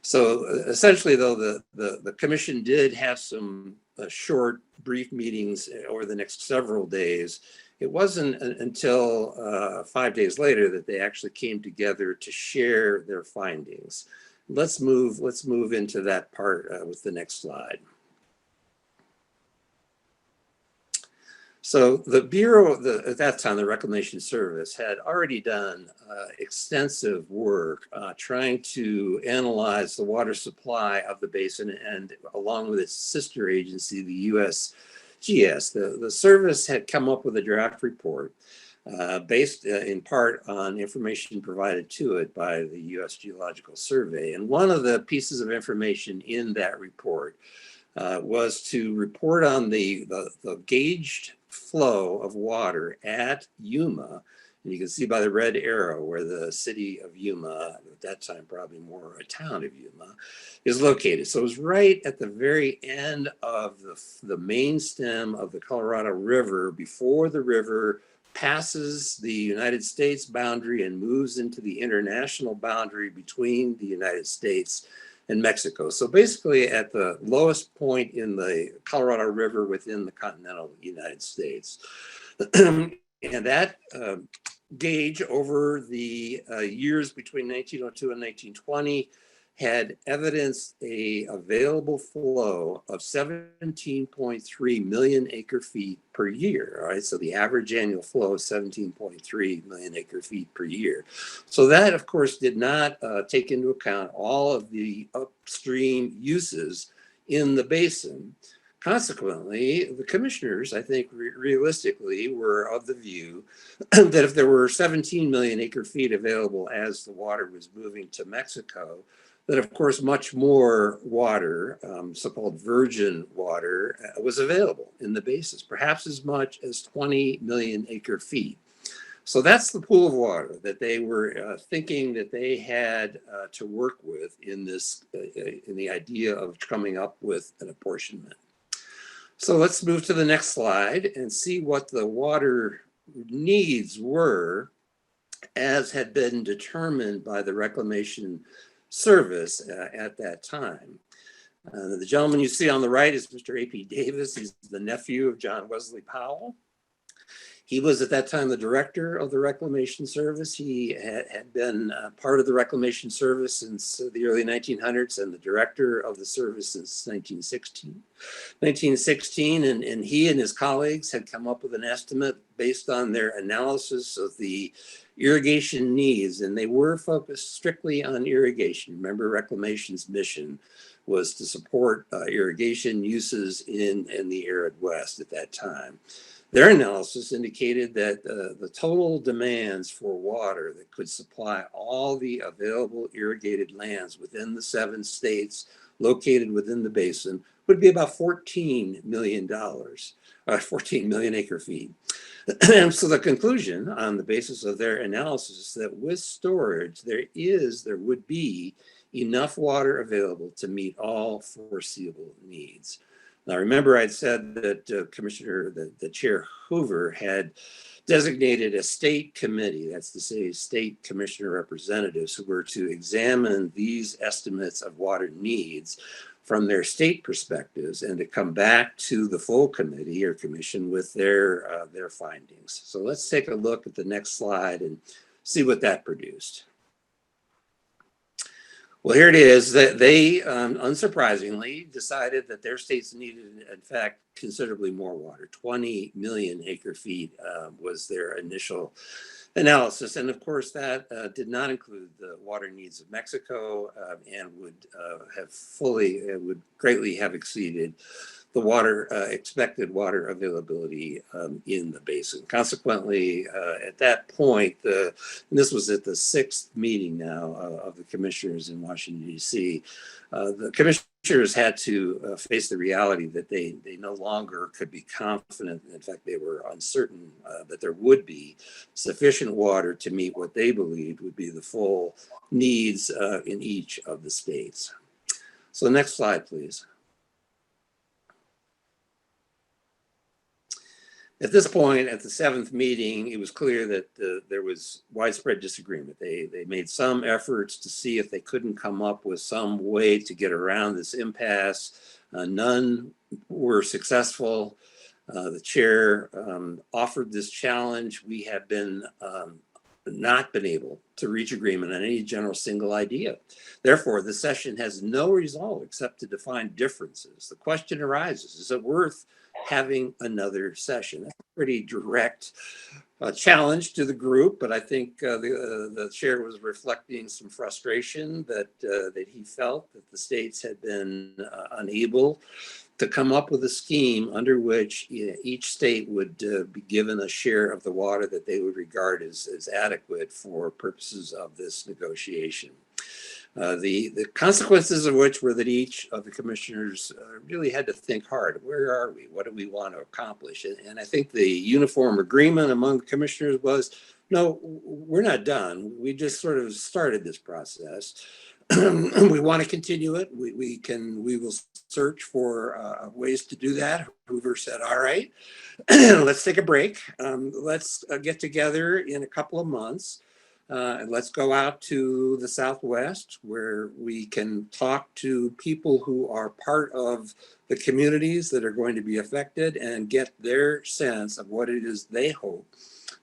D: So essentially, though, the commission did have some short, brief meetings over the next several days. It wasn't until 5 days later that they actually came together to share their findings. Let's move into that part with the next slide. So the Bureau, at that time, the Reclamation Service, had already done extensive work trying to analyze the water supply of the basin, and along with its sister agency, the USGS. The service had come up with a draft report based in part on information provided to it by the U.S. Geological Survey. And one of the pieces of information in that report was to report on the gauged flow of water at Yuma. And you can see by the red arrow where the city of Yuma, at that time probably more a town of Yuma, is located. So it was right at the very end of the main stem of the Colorado River, before the river passes the United States boundary and moves into the international boundary between the United States and Mexico. So basically at the lowest point in the Colorado River within the continental United States. And that gauge over the years between 1902 and 1920 had evidenced a available flow of 17.3 million acre feet per year. All right, so the average annual flow is 17.3 million acre feet per year. So that, of course, did not take into account all of the upstream uses in the basin. Consequently, the commissioners, I think realistically, were of the view that if there were 17 million acre feet available as the water was moving to Mexico, that of course much more water, so-called virgin water, was available in the basin, perhaps as much as 20 million acre feet. So that's the pool of water that they were thinking that they had to work with in this, in the idea of coming up with an apportionment. So let's move to the next slide and see what the water needs were as had been determined by the Reclamation Service at that time. The gentleman you see on the right is Mr. A.P. Davis. He's the nephew of John Wesley Powell. He was at that time the director of the Reclamation Service. He had been part of the Reclamation Service since the early 1900s and the director of the service since 1916. And he and his colleagues had come up with an estimate based on their analysis of the irrigation needs, and they were focused strictly on irrigation. Remember, Reclamation's mission was to support irrigation uses in the arid West at that time. Their analysis indicated that the total demands for water that could supply all the available irrigated lands within the 7 states located within the basin would be about $14 million, 14 million acre feet. So the conclusion on the basis of their analysis that with storage, there would be enough water available to meet all foreseeable needs. Now, remember, I'd said that the Chair Hoover had designated a state committee, that's to say state commissioner representatives, who were to examine these estimates of water needs from their state perspectives and to come back to the full committee or commission with their findings. So let's take a look at the next slide and see what that produced. Well, here it is. That they, unsurprisingly, decided that their states needed, in fact, considerably more water. 20 million acre feet was their initial analysis. And of course, that did not include the water needs of Mexico and would greatly have exceeded the expected water availability in the basin. Consequently, at that point, and this was at the 6th meeting now of the commissioners in Washington, D.C., the commissioners had to face the reality that they no longer could be confident. In fact, they were uncertain that there would be sufficient water to meet what they believed would be the full needs in each of the states. So next slide, please. At this point, at the 7th meeting, it was clear that there was widespread disagreement. They made some efforts to see if they couldn't come up with some way to get around this impasse. None were successful. The chair offered this challenge. We have not been able to reach agreement on any general single idea. Therefore, the session has no result except to define differences. The question arises, is it worth having another session? That's a pretty direct challenge to the group, but I think the chair was reflecting some frustration that he felt that the states had been unable to come up with a scheme under which each state would be given a share of the water that they would regard as adequate for purposes of this negotiation. The consequences of which were that each of the commissioners really had to think hard. Where are we? What do we want to accomplish? And I think the uniform agreement among the commissioners was, no, we're not done. We just sort of started this process. We want to continue it. We will search for ways to do that. Hoover said, all right, let's take a break. Let's get together in a couple of months. And let's go out to the Southwest where we can talk to people who are part of the communities that are going to be affected and get their sense of what it is they hope.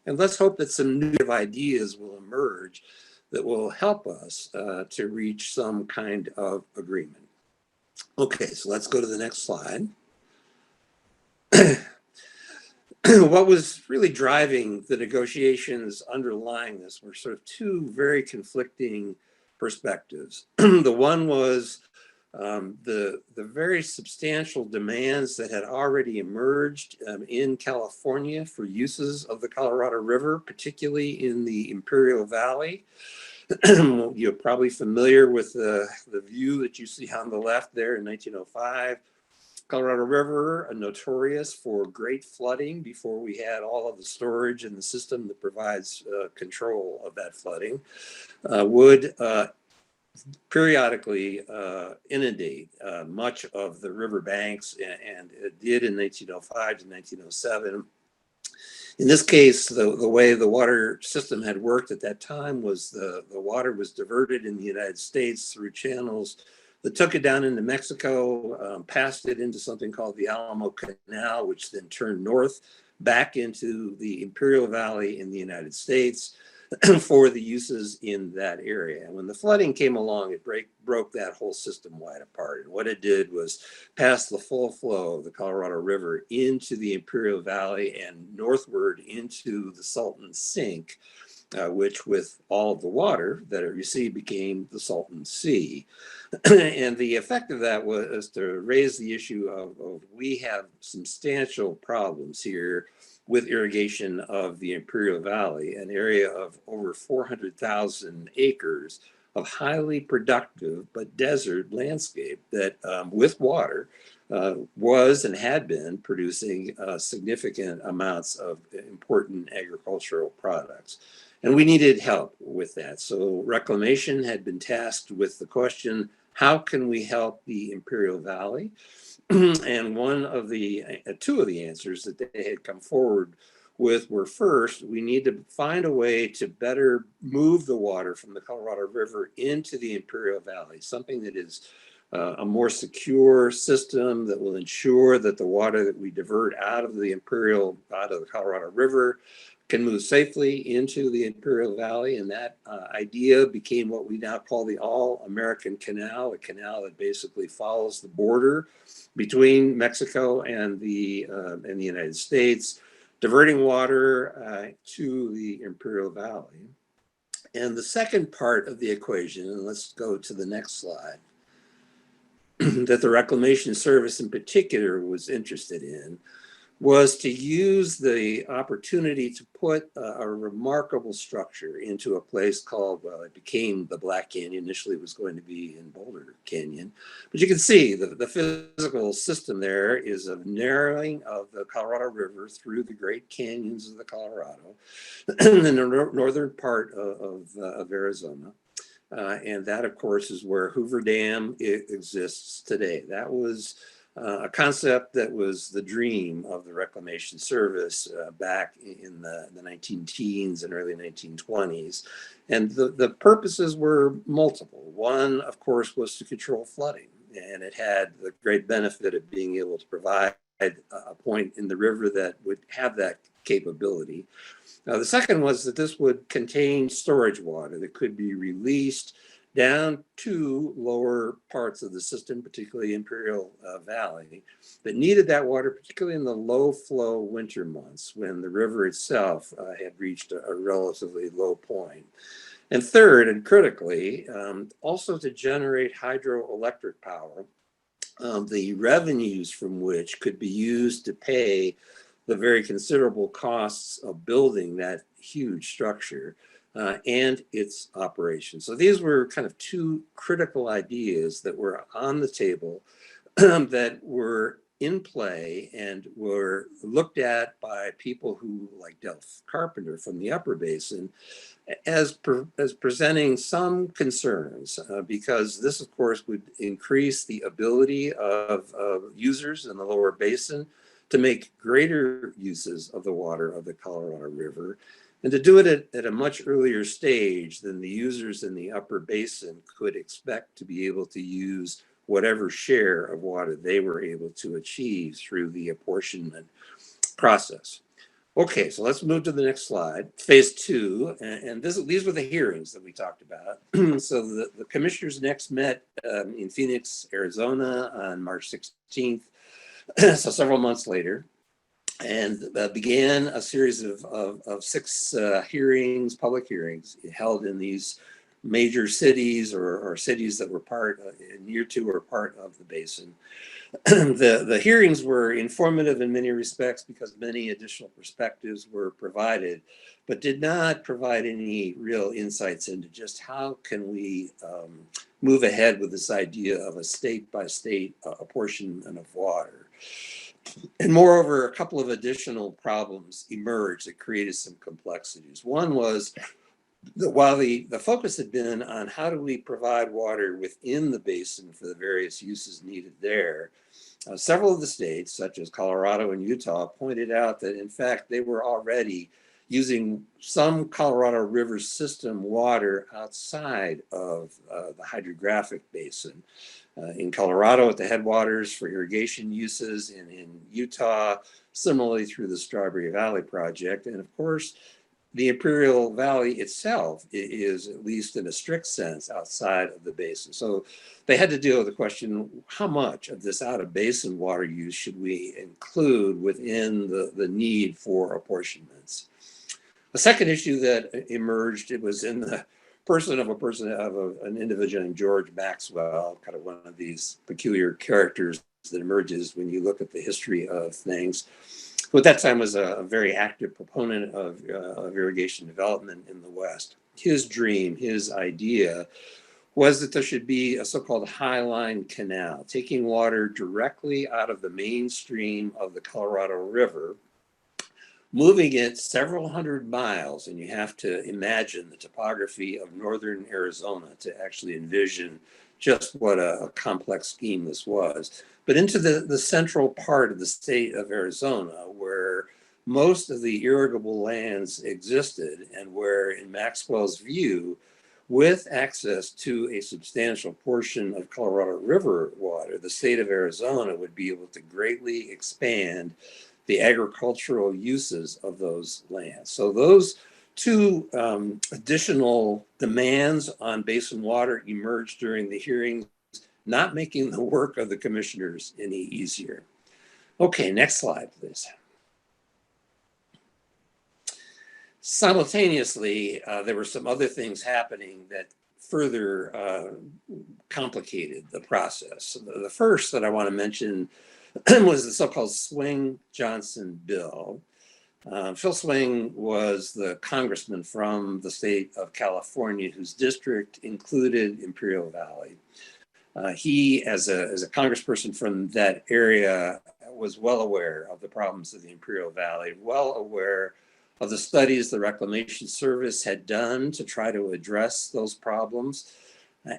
D: And let's hope that some new ideas will emerge that will help us to reach some kind of agreement. Okay, so let's go to the next slide. What was really driving the negotiations underlying this were sort of two very conflicting perspectives. The one was the very substantial demands that had already emerged in California for uses of the Colorado River, particularly in the Imperial Valley. You're probably familiar with the view that you see on the left there in 1905. Colorado River, notorious for great flooding before we had all of the storage in the system that provides control of that flooding, would periodically inundate much of the river banks, and it did in 1905 to 1907. In this case, the way the water system had worked at that time was the water was diverted in the United States through channels that took it down into Mexico, passed it into something called the Alamo Canal, which then turned north back into the Imperial Valley in the United States for the uses in that area. And when the flooding came along, it broke that whole system wide apart. And what it did was pass the full flow of the Colorado River into the Imperial Valley and northward into the Salton Sink, which with all of the water that it received became the Salton Sea. And the effect of that was to raise the issue of we have substantial problems here with irrigation of the Imperial Valley, an area of over 400,000 acres of highly productive but desert landscape that with water was and had been producing significant amounts of important agricultural products. And we needed help with that. So Reclamation had been tasked with the question, how can we help the Imperial Valley? And two of the answers that they had come forward with were, first, we need to find a way to better move the water from the Colorado River into the Imperial Valley, something that is a more secure system that will ensure that the water that we divert out of the Colorado River can move safely into the Imperial Valley. And that idea became what we now call the All-American Canal, a canal that basically follows the border between Mexico and the United States, diverting water to the Imperial Valley. And the second part of the equation, and let's go to the next slide, that the Reclamation Service in particular was interested in, was to use the opportunity to put a remarkable structure into a place called, well, it became the Black Canyon. Initially, it was going to be in Boulder Canyon. But you can see the physical system there is a narrowing of the Colorado River through the great canyons of the Colorado in the northern part of Arizona. And that, of course, is where Hoover Dam exists today. That was a concept that was the dream of the Reclamation Service back in the 19-teens and early 1920s. And the purposes were multiple. One, of course, was to control flooding. And it had the great benefit of being able to provide a point in the river that would have that capability. The second was that this would contain storage water that could be released down to lower parts of the system, particularly Imperial Valley, that needed that water, particularly in the low flow winter months when the river itself had reached a relatively low point. And third, and critically, also to generate hydroelectric power, the revenues from which could be used to pay the very considerable costs of building that huge structure and its operation. So these were kind of two critical ideas that were on the table that were in play and were looked at by people who, like Delph Carpenter from the Upper Basin, as presenting some concerns because this, of course, would increase the ability of users in the lower basin to make greater uses of the water of the Colorado River, and to do it at a much earlier stage than the users in the upper basin could expect to be able to use whatever share of water they were able to achieve through the apportionment process. Okay, so let's move to the next slide, phase two, and these were the hearings that we talked about. So the commissioners next met in Phoenix, Arizona on March 16th, so several months later, and began a series of 6 hearings, public hearings, held in these major cities or cities that were near to or part of the basin. The hearings were informative in many respects because many additional perspectives were provided, but did not provide any real insights into just how can we move ahead with this idea of a state-by-state apportionment of water. And moreover, a couple of additional problems emerged that created some complexities. One was that while the focus had been on how do we provide water within the basin for the various uses needed there, several of the states, such as Colorado and Utah, pointed out that in fact they were already using some Colorado River system water outside of the hydrographic basin. In Colorado at the headwaters for irrigation uses, and in Utah, similarly through the Strawberry Valley Project. And of course, the Imperial Valley itself is, at least in a strict sense, outside of the basin. So they had to deal with the question, how much of this out-of-basin water use should we include within the need for apportionments? The second issue that emerged, it was in the person of an individual named George Maxwell, kind of one of these peculiar characters that emerges when you look at the history of things, who at that time was a very active proponent of irrigation development in the West. His dream, his idea, was that there should be a so-called highline canal, taking water directly out of the mainstream of the Colorado River, moving it several hundred miles, and you have to imagine the topography of northern Arizona to actually envision just what a complex scheme this was, but into the central part of the state of Arizona, where most of the irrigable lands existed, and where, in Maxwell's view, with access to a substantial portion of Colorado River water, the state of Arizona would be able to greatly expand the agricultural uses of those lands. So those two additional demands on basin water emerged during the hearings, not making the work of the commissioners any easier. Okay, next slide, please. Simultaneously, there were some other things happening that further complicated the process. The first that I want to mention was the so-called Swing-Johnson bill. Phil Swing was the congressman from the state of California whose district included Imperial Valley. He, as a congressperson from that area, was well aware of the problems of the Imperial Valley, well aware of the studies the Reclamation Service had done to try to address those problems,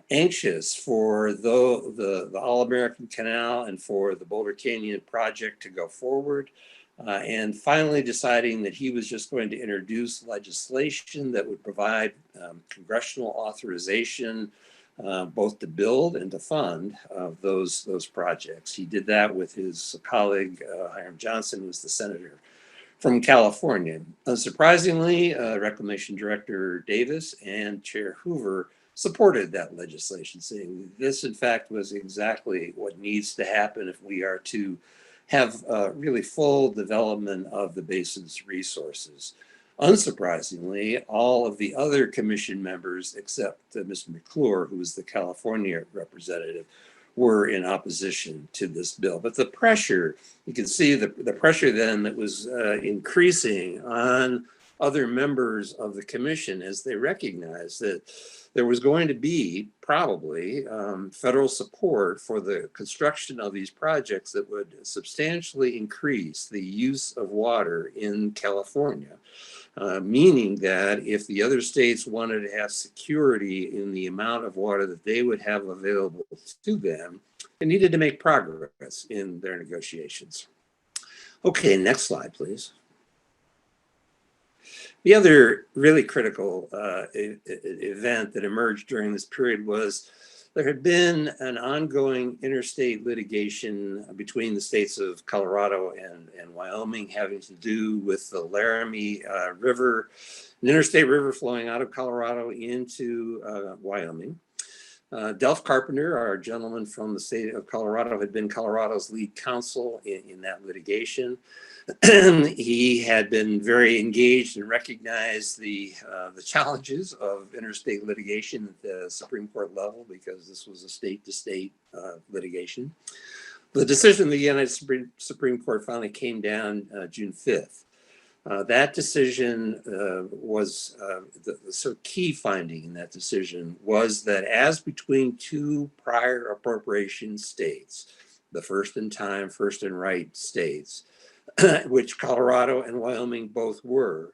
D: anxious for the All-American Canal and for the Boulder Canyon project to go forward, and finally deciding that he was just going to introduce legislation that would provide congressional authorization both to build and to fund those projects. He did that with his colleague, Hiram Johnson, who was the senator from California. Unsurprisingly, Reclamation Director Davis and Chair Hoover supported that legislation, saying this, in fact, was exactly what needs to happen if we are to have really full development of the basin's resources. Unsurprisingly, all of the other commission members, except Mr. McClure, who was the California representative, were in opposition to this bill. But the pressure, you can see the pressure then that was increasing on other members of the commission as they recognized that there was going to be probably federal support for the construction of these projects that would substantially increase the use of water in California. Meaning that if the other states wanted to have security in the amount of water that they would have available to them, they needed to make progress in their negotiations. Okay, next slide, please. The other really critical event that emerged during this period was there had been an ongoing interstate litigation between the states of Colorado and Wyoming having to do with the Laramie River, an interstate river flowing out of Colorado into Wyoming. Delph Carpenter, our gentleman from the state of Colorado, had been Colorado's lead counsel in that litigation. He had been very engaged and recognized the challenges of interstate litigation at the Supreme Court level, because this was a state-to-state litigation. The decision of the United Supreme Court finally came down June 5th. That decision was the sort of key finding in that decision was that as between two prior appropriation states, the first in time, first in right states, which Colorado and Wyoming both were,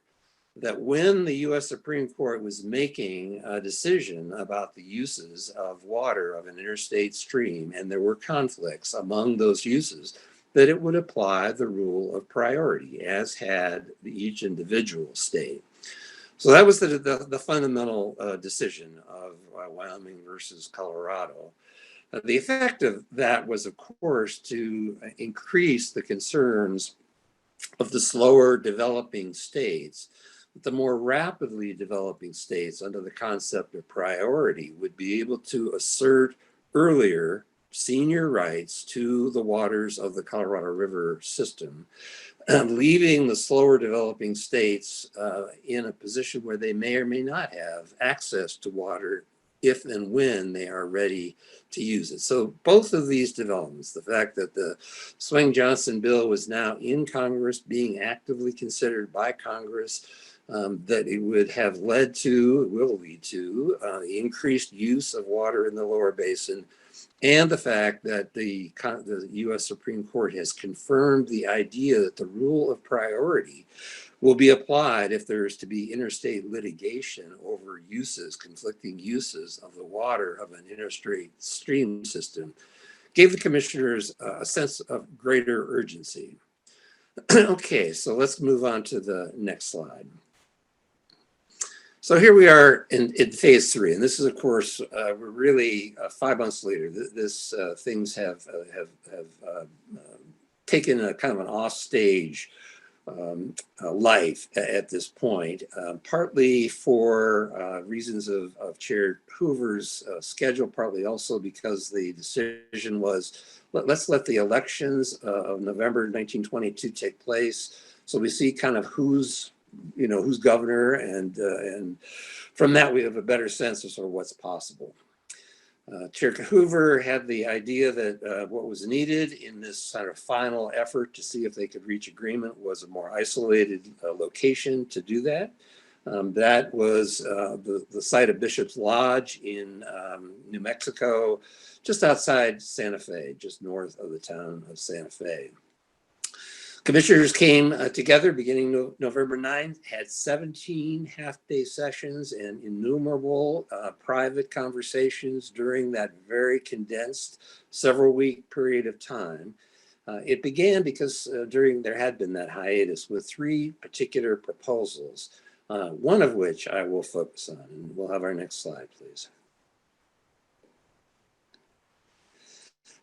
D: that when the US Supreme Court was making a decision about the uses of water of an interstate stream, and there were conflicts among those uses, that it would apply the rule of priority, as had each individual state. So that was the fundamental decision of Wyoming versus Colorado. The effect of that was, of course, to increase the concerns of the slower developing states. The more rapidly developing states, under the concept of priority, would be able to assert earlier senior rights to the waters of the Colorado River system, leaving the slower developing states in a position where they may or may not have access to water if and when they are ready to use it. So both of these developments, the fact that the Swing-Johnson bill was now in Congress, being actively considered by Congress, that it would have led to, it will lead to, the increased use of water in the lower basin, and the fact that the US Supreme Court has confirmed the idea that the rule of priority will be applied if there is to be interstate litigation over uses, conflicting uses of the water of an interstate stream system, gave the commissioners a sense of greater urgency. Okay, so let's move on to the next slide. So here we are in phase 3, and this is, of course, we're really 5 months later. Things have taken a kind of an offstage life at this point, partly for reasons of Chair Hoover's schedule, partly also because the decision was, let's let the elections of November 1922 take place, so we see kind of who's governor, and from that we have a better sense of sort of what's possible. Chair Hoover had the idea that what was needed in this sort of final effort to see if they could reach agreement was a more isolated location to do that. That was the site of Bishop's Lodge in New Mexico, just outside Santa Fe, just north of the town of Santa Fe. Commissioners came together beginning November 9th, had 17 half-day sessions and innumerable private conversations during that very condensed several-week period of time. It began because there had been that hiatus with 3 particular proposals, one of which I will focus on. And we'll have our next slide, please.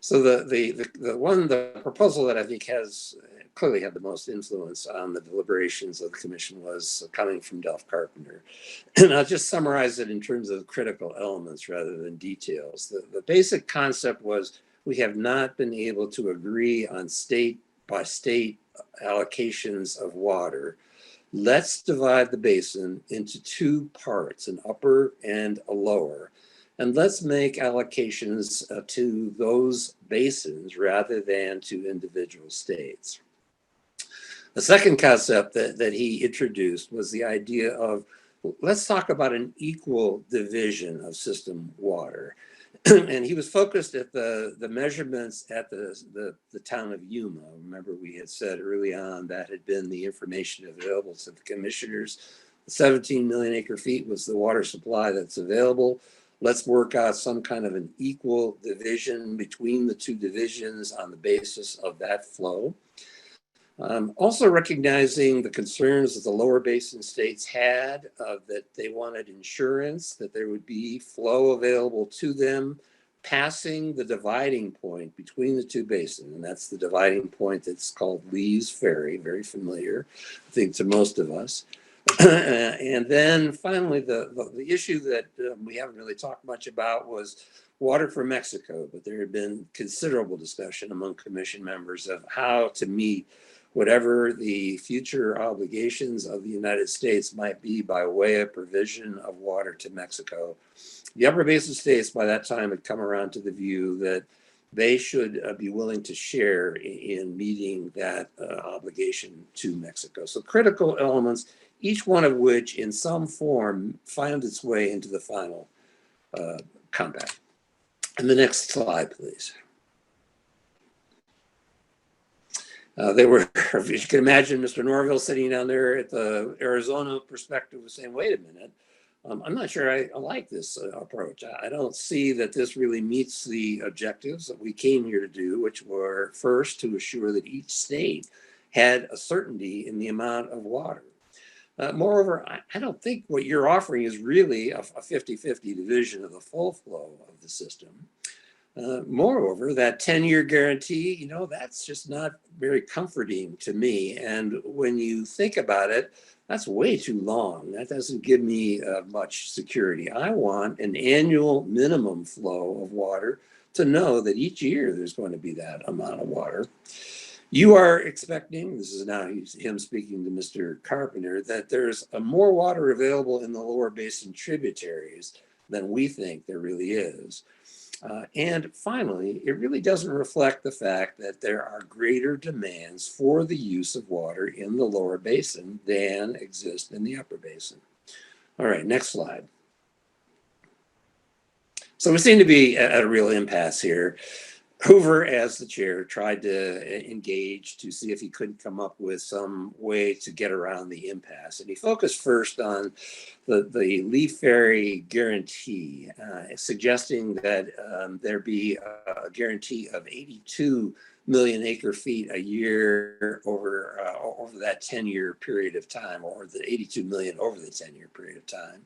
D: So the proposal that I think has clearly had the most influence on the deliberations of the commission was coming from Delph Carpenter. And I'll just summarize it in terms of critical elements rather than details. The basic concept was we have not been able to agree on state by state allocations of water. Let's divide the basin into 2 parts, an upper and a lower. And let's make allocations to those basins rather than to individual states. The second concept that he introduced was the idea of, let's talk about an equal division of system water. And he was focused at the measurements at the town of Yuma. Remember, we had said early on that had been the information available to the commissioners. 17 million acre feet was the water supply that's available. Let's work out some kind of an equal division between the 2 divisions on the basis of that flow. Also recognizing the concerns that the lower basin states had, that they wanted insurance, that there would be flow available to them passing the dividing point between the 2 basins. And that's the dividing point that's called Lee's Ferry, very familiar, I think, to most of us. And then finally, the issue that we haven't really talked much about was water for Mexico, but there had been considerable discussion among commission members of how to meet whatever the future obligations of the United States might be by way of provision of water to Mexico. The Upper Basin states by that time had come around to the view that they should be willing to share in meeting that obligation to Mexico. So critical elements, each one of which in some form found its way into the final compact. And the next slide, please. They were, if you can imagine, Mr. Norville sitting down there at the Arizona perspective was saying, wait a minute, I'm not sure I like this approach. I don't see that this really meets the objectives that we came here to do, which were first to assure that each state had a certainty in the amount of water. Moreover, I don't think what you're offering is really a 50-50 division of the full flow of the system. Moreover, that 10-year guarantee, you know, that's just not very comforting to me. And when you think about it, that's way too long. That doesn't give me much security. I want an annual minimum flow of water to know that each year there's going to be that amount of water. You are expecting, this is now him speaking to Mr. Carpenter, that there's more water available in the lower basin tributaries than we think there really is. And finally, it really doesn't reflect the fact that there are greater demands for the use of water in the lower basin than exist in the upper basin. All right, next slide. So we seem to be at a real impasse here. Hoover, as the chair, tried to engage to see if he couldn't come up with some way to get around the impasse. And he focused first on the Lee Ferry guarantee, suggesting that there be a guarantee of 82 million acre feet a year over that 10-year period of time, or the 82 million over the 10-year period of time.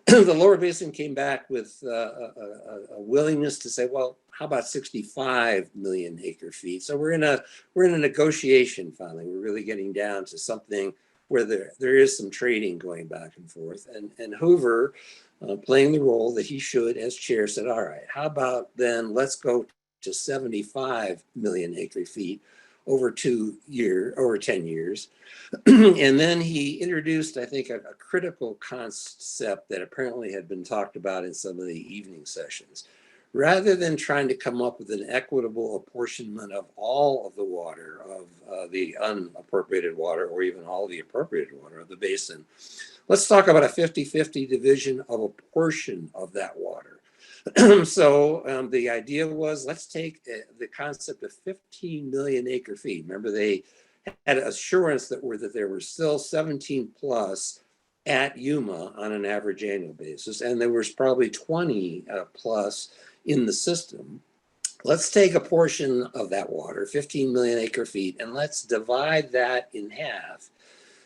D: The lower basin came back with a willingness to say, well, how about 65 million acre feet? So we're in a negotiation finally. We're really getting down to something where there is some trading going back and forth. And Hoover, playing the role that he should as chair, said, all right, how about then let's go to 75 million acre feet over 10 years. And then he introduced, I think, a critical concept that apparently had been talked about in some of the evening sessions. Rather than trying to come up with an equitable apportionment of all of the water, of the unappropriated water, or even all the appropriated water of the basin, let's talk about a 50-50 division of a portion of that water. So the idea was, let's take the concept of 15 million acre feet. Remember, they had assurance that there were still 17 plus at Yuma on an average annual basis, and there was probably 20 plus in the system. Let's take a portion of that water, 15 million acre feet, and let's divide that in half,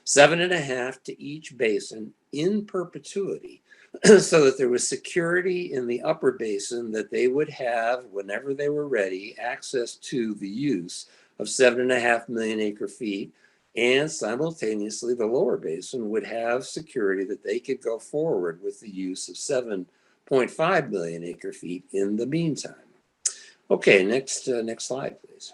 D: 7.5 to each basin in perpetuity, so that there was security in the upper basin that they would have, whenever they were ready, access to the use of 7.5 million acre feet, and simultaneously the lower basin would have security that they could go forward with the use of 7.5 million acre feet in the meantime. Okay, next slide, please.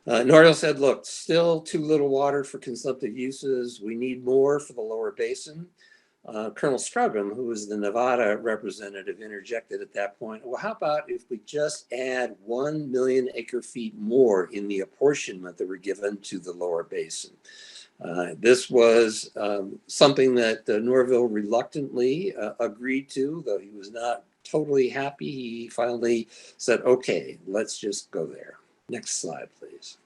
D: Norville said, look, still too little water for consumptive uses. We need more for the lower basin. Colonel Scrugham, who was the Nevada representative, interjected at that point, well, how about if we just add 1 million acre feet more in the apportionment that were given to the lower basin? This was something that Norville reluctantly agreed to, though he was not totally happy. He finally said, okay, let's just go there. Next slide, please.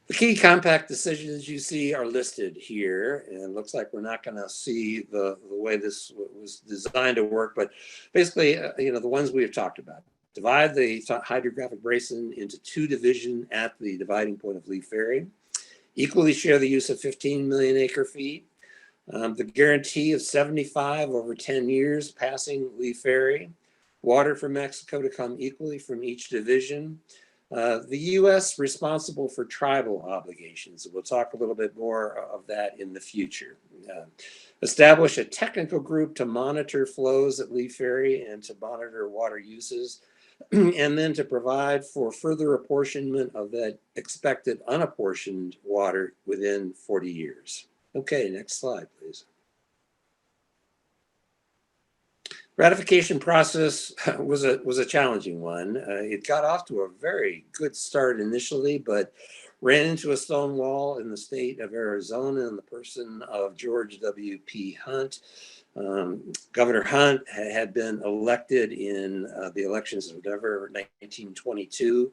D: The key compact decisions you see are listed here, and it looks like we're not going to see the way this was designed to work, but basically, the ones we have talked about. Divide the hydrographic basin into 2 divisions at the dividing point of Lee Ferry. Equally share the use of 15 million acre feet. The guarantee of 75 over 10 years passing Lee Ferry. Water from Mexico to come equally from each division. The U.S. responsible for tribal obligations. We'll talk a little bit more of that in the future. Establish a technical group to monitor flows at Lee Ferry and to monitor water uses, and then to provide for further apportionment of that expected unapportioned water within 40 years. Okay, next slide, please. Ratification process was a challenging one. It got off to a very good start initially, but ran into a stone wall in the state of Arizona in the person of George W.P. Hunt. Governor Hunt had been elected in the elections of November 1922.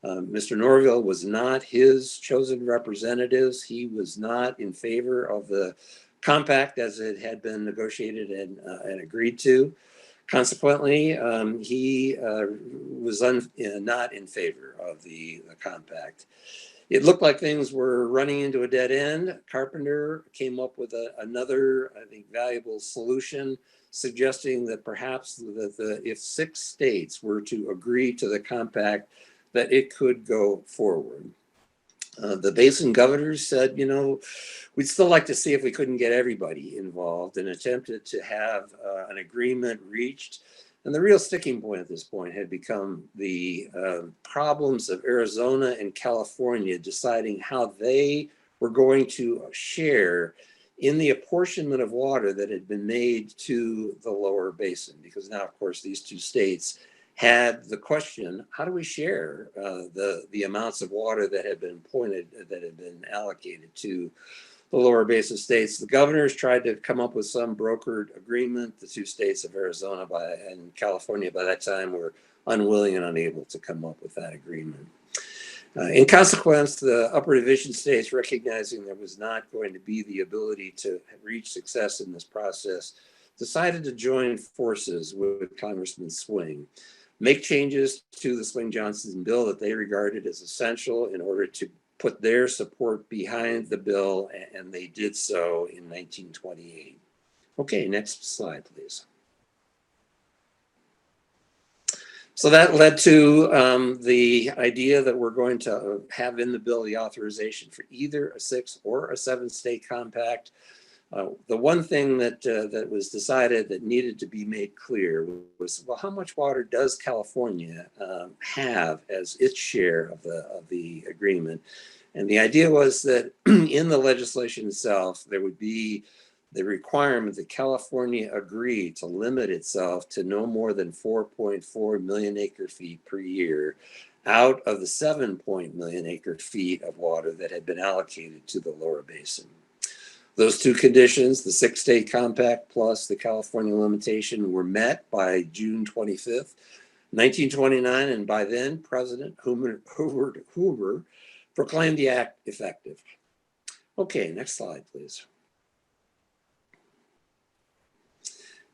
D: Mr. Norville was not his chosen representatives. He was not in favor of the compact as it had been negotiated and agreed to. Consequently, he was not in favor of the compact. It looked like things were running into a dead end. Carpenter came up with another, I think, valuable solution, suggesting that perhaps if 6 states were to agree to the compact, that it could go forward. The Basin governors said, you know, we'd still like to see if we couldn't get everybody involved, and attempted to have an agreement reached. And the real sticking point at this point had become the problems of Arizona and California deciding how they were going to share in the apportionment of water that had been made to the lower basin. Because now, of course, these 2 states had the question, how do we share the amounts of water that had been allocated to the lower basin states? The governors tried to come up with some brokered agreement. The 2 states of Arizona and California by that time were unwilling and unable to come up with that agreement. In consequence, the upper division states, recognizing there was not going to be the ability to reach success in this process, decided to join forces with Congressman Swing, make changes to the Swing-Johnson bill that they regarded as essential in order to put their support behind the bill, and they did so in 1928. Okay, next slide, please. So that led to the idea that we're going to have in the bill the authorization for either a 6 or a 7 state compact. The one thing that was decided that needed to be made clear was, well, how much water does California have as its share of the agreement? And the idea was that in the legislation itself, there would be the requirement that California agree to limit itself to no more than 4.4 million acre feet per year out of the 7 million acre feet of water that had been allocated to the lower basin. Those 2 conditions, the 6 state compact plus the California limitation, were met by June 25th, 1929, and by then President Hoover proclaimed the act effective. Okay, next slide, please.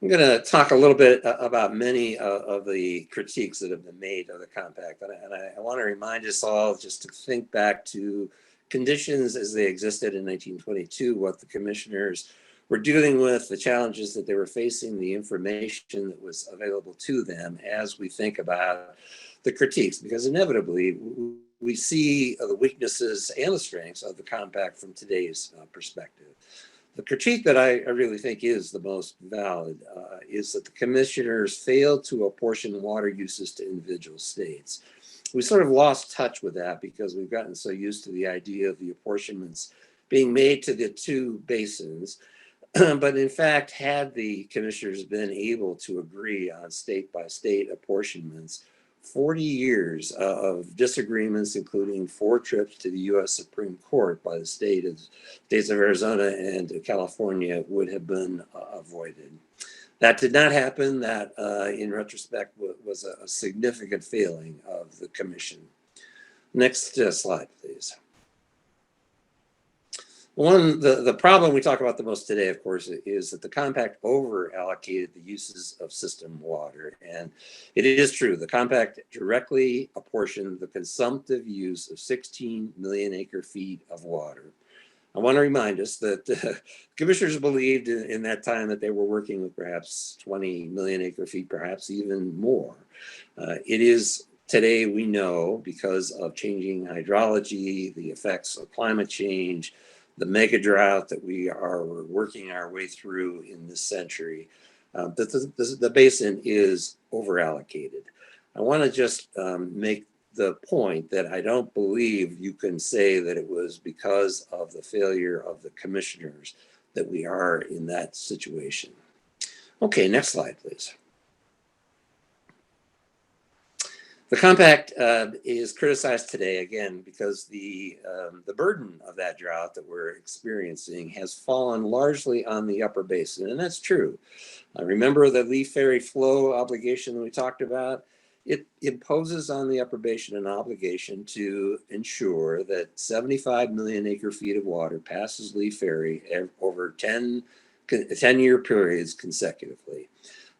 D: I'm going to talk a little bit about many of the critiques that have been made of the compact. And I want to remind us all just to think back to conditions as they existed in 1922, what the commissioners were dealing with, the challenges that they were facing, the information that was available to them as we think about the critiques, because inevitably we see the weaknesses and the strengths of the compact from today's perspective. The critique that I really think is the most valid is that the commissioners failed to apportion water uses to individual states. We sort of lost touch with that because we've gotten so used to the idea of the apportionments being made to the 2 basins. But in fact, had the commissioners been able to agree on state by state apportionments, 40 years of disagreements, including 4 trips to the U.S. Supreme Court by the states of Arizona and California, would have been avoided. That did not happen. That, in retrospect, was a significant failing of the commission. Next slide, please. The problem we talk about the most today, of course, is that the compact over-allocated the uses of system water. And it is true, the compact directly apportioned the consumptive use of 16 million acre feet of water. I want to remind us that the commissioners believed in that time that they were working with perhaps 20 million acre feet, perhaps even more. It is Today, we know because of changing hydrology, the effects of climate change, the mega drought that we are working our way through in this century, that the basin is overallocated. I want to just make the point that I don't believe you can say that it was because of the failure of the commissioners that we are in that situation. Okay, next slide, please. The compact is criticized today, again, because the burden of that drought that we're experiencing has fallen largely on the upper basin, and that's true. Remember the Lee Ferry flow obligation that we talked about? It imposes on the upper basin an obligation to ensure that 75 million acre feet of water passes Lee Ferry over 10-year periods consecutively.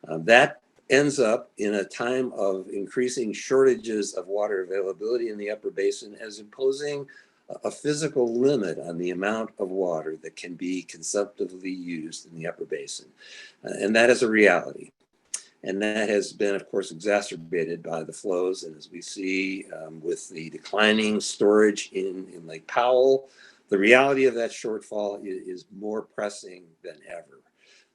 D: That ends up in a time of increasing shortages of water availability in the upper basin as imposing a physical limit on the amount of water that can be consumptively used in the upper basin. And that is a reality. And that has been, of course, exacerbated by the flows. And as we see with the declining storage in Lake Powell, the reality of that shortfall is more pressing than ever.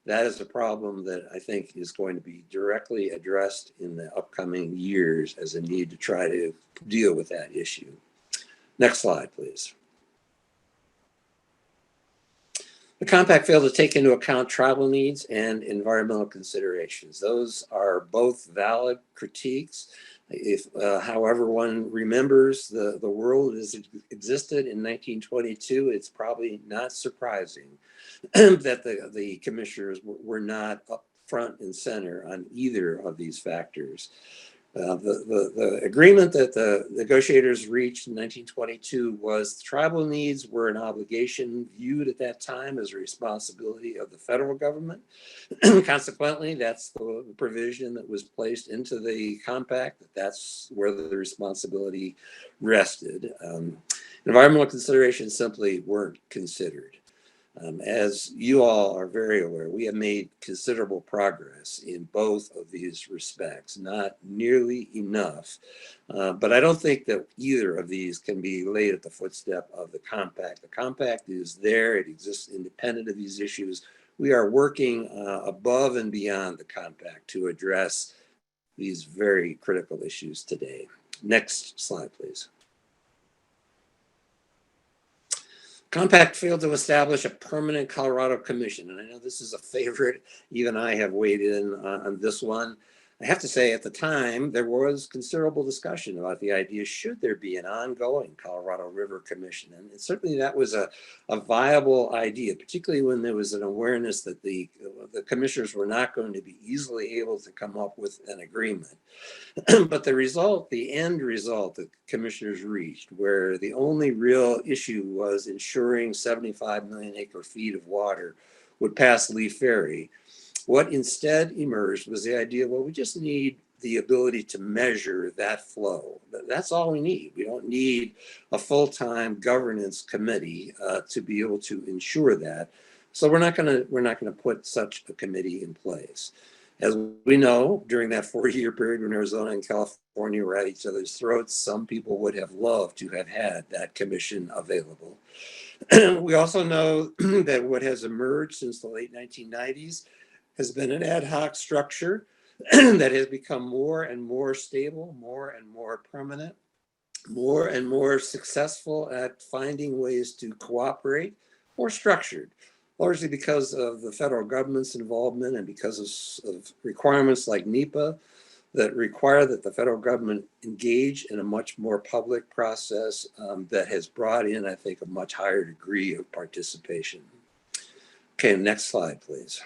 D: That is a problem that I think is going to be directly addressed in the upcoming years as a need to try to deal with that issue. Next slide, please. The compact failed to take into account tribal needs and environmental considerations. Those are both valid critiques. If, however, one remembers the world as it existed in 1922, it's probably not surprising that the commissioners were not up front and center on either of these factors. The agreement that the negotiators reached in 1922 was tribal needs were an obligation viewed at that time as a responsibility of the federal government. Consequently, that's the provision that was placed into the compact, that's where the responsibility rested. Environmental considerations simply weren't considered. As you all are very aware, we have made considerable progress in both of these respects, not nearly enough, but I don't think that either of these can be laid at the footstep of the compact. The compact is there, it exists independent of these issues. We are working above and beyond the compact to address these very critical issues today. Next slide, please. Compact failed to establish a permanent Colorado commission. And I know this is a favorite. Even I have weighed in on this one. I have to say at the time, there was considerable discussion about the idea, should there be an ongoing Colorado River Commission? And certainly that was a viable idea, particularly when there was an awareness that the commissioners were not going to be easily able to come up with an agreement. But the end result that commissioners reached, where the only real issue was ensuring 75 million acre feet of water would pass Lee Ferry, what instead emerged was the idea, well, we just need the ability to measure that flow. That's all we need. We don't need a full-time governance committee to be able to ensure that. So we're not going to put such a committee in place. As we know, during that 4-year period when Arizona and California were at each other's throats, some people would have loved to have had that commission available. We also know that what has emerged since the late 1990s has been an ad hoc structure that has become more and more stable, more and more permanent, more and more successful at finding ways to cooperate, more structured, largely because of the federal government's involvement and because of requirements like NEPA that require that the federal government engage in a much more public process that has brought in, I think, a much higher degree of participation. Okay, next slide, please.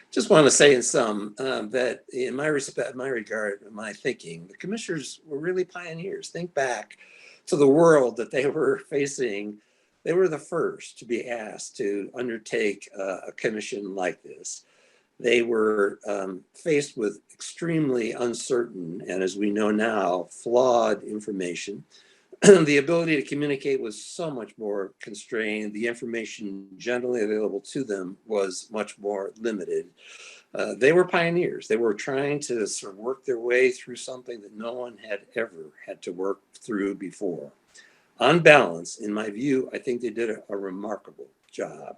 D: Just want to say in sum that in my regard, my thinking, the commissioners were really pioneers. Think back to the world that they were facing. They were the first to be asked to undertake a commission like this. They were faced with extremely uncertain, and as we know now, flawed information. The ability to communicate was so much more constrained. The information generally available to them was much more limited. They were pioneers. They were trying to sort of work their way through something that no one had ever had to work through before. On balance, in my view, I think they did a remarkable job.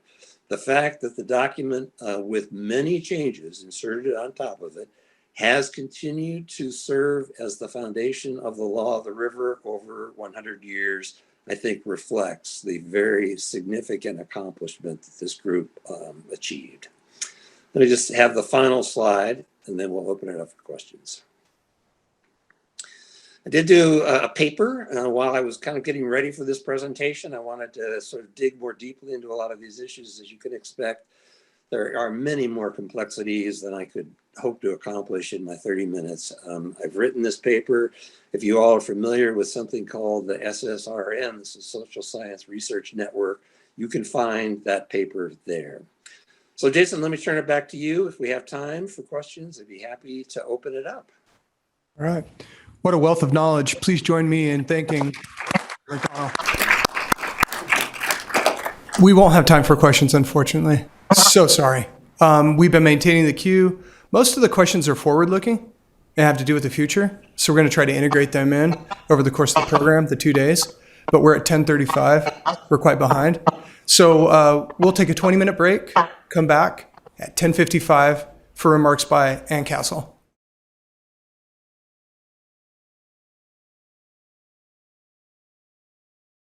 D: The fact that the document with many changes inserted on top of it has continued to serve as the foundation of the law of the river over 100 years, I think reflects the very significant accomplishment that this group achieved. Let me just have the final slide, and then we'll open it up for questions. I did do a paper while I was kind of getting ready for this presentation. I wanted to sort of dig more deeply into a lot of these issues. As you can expect, there are many more complexities than I could hope to accomplish in my 30 minutes. I've written this paper. If you all are familiar with something called the SSRN, this is Social Science Research Network, you can find that paper there. So Jason, let me turn it back to you. If we have time for questions, I'd be happy to open it up.
A: All right. What a wealth of knowledge. Please join me in thanking. We won't have time for questions, unfortunately. So sorry. We've been maintaining the queue. Most of the questions are forward-looking and have to do with the future. So we're going to try to integrate them in over the course of the program, the 2 days. But we're at 10:35. We're quite behind. So we'll take a 20-minute break, come back at 10:55 for remarks by Ann Castle.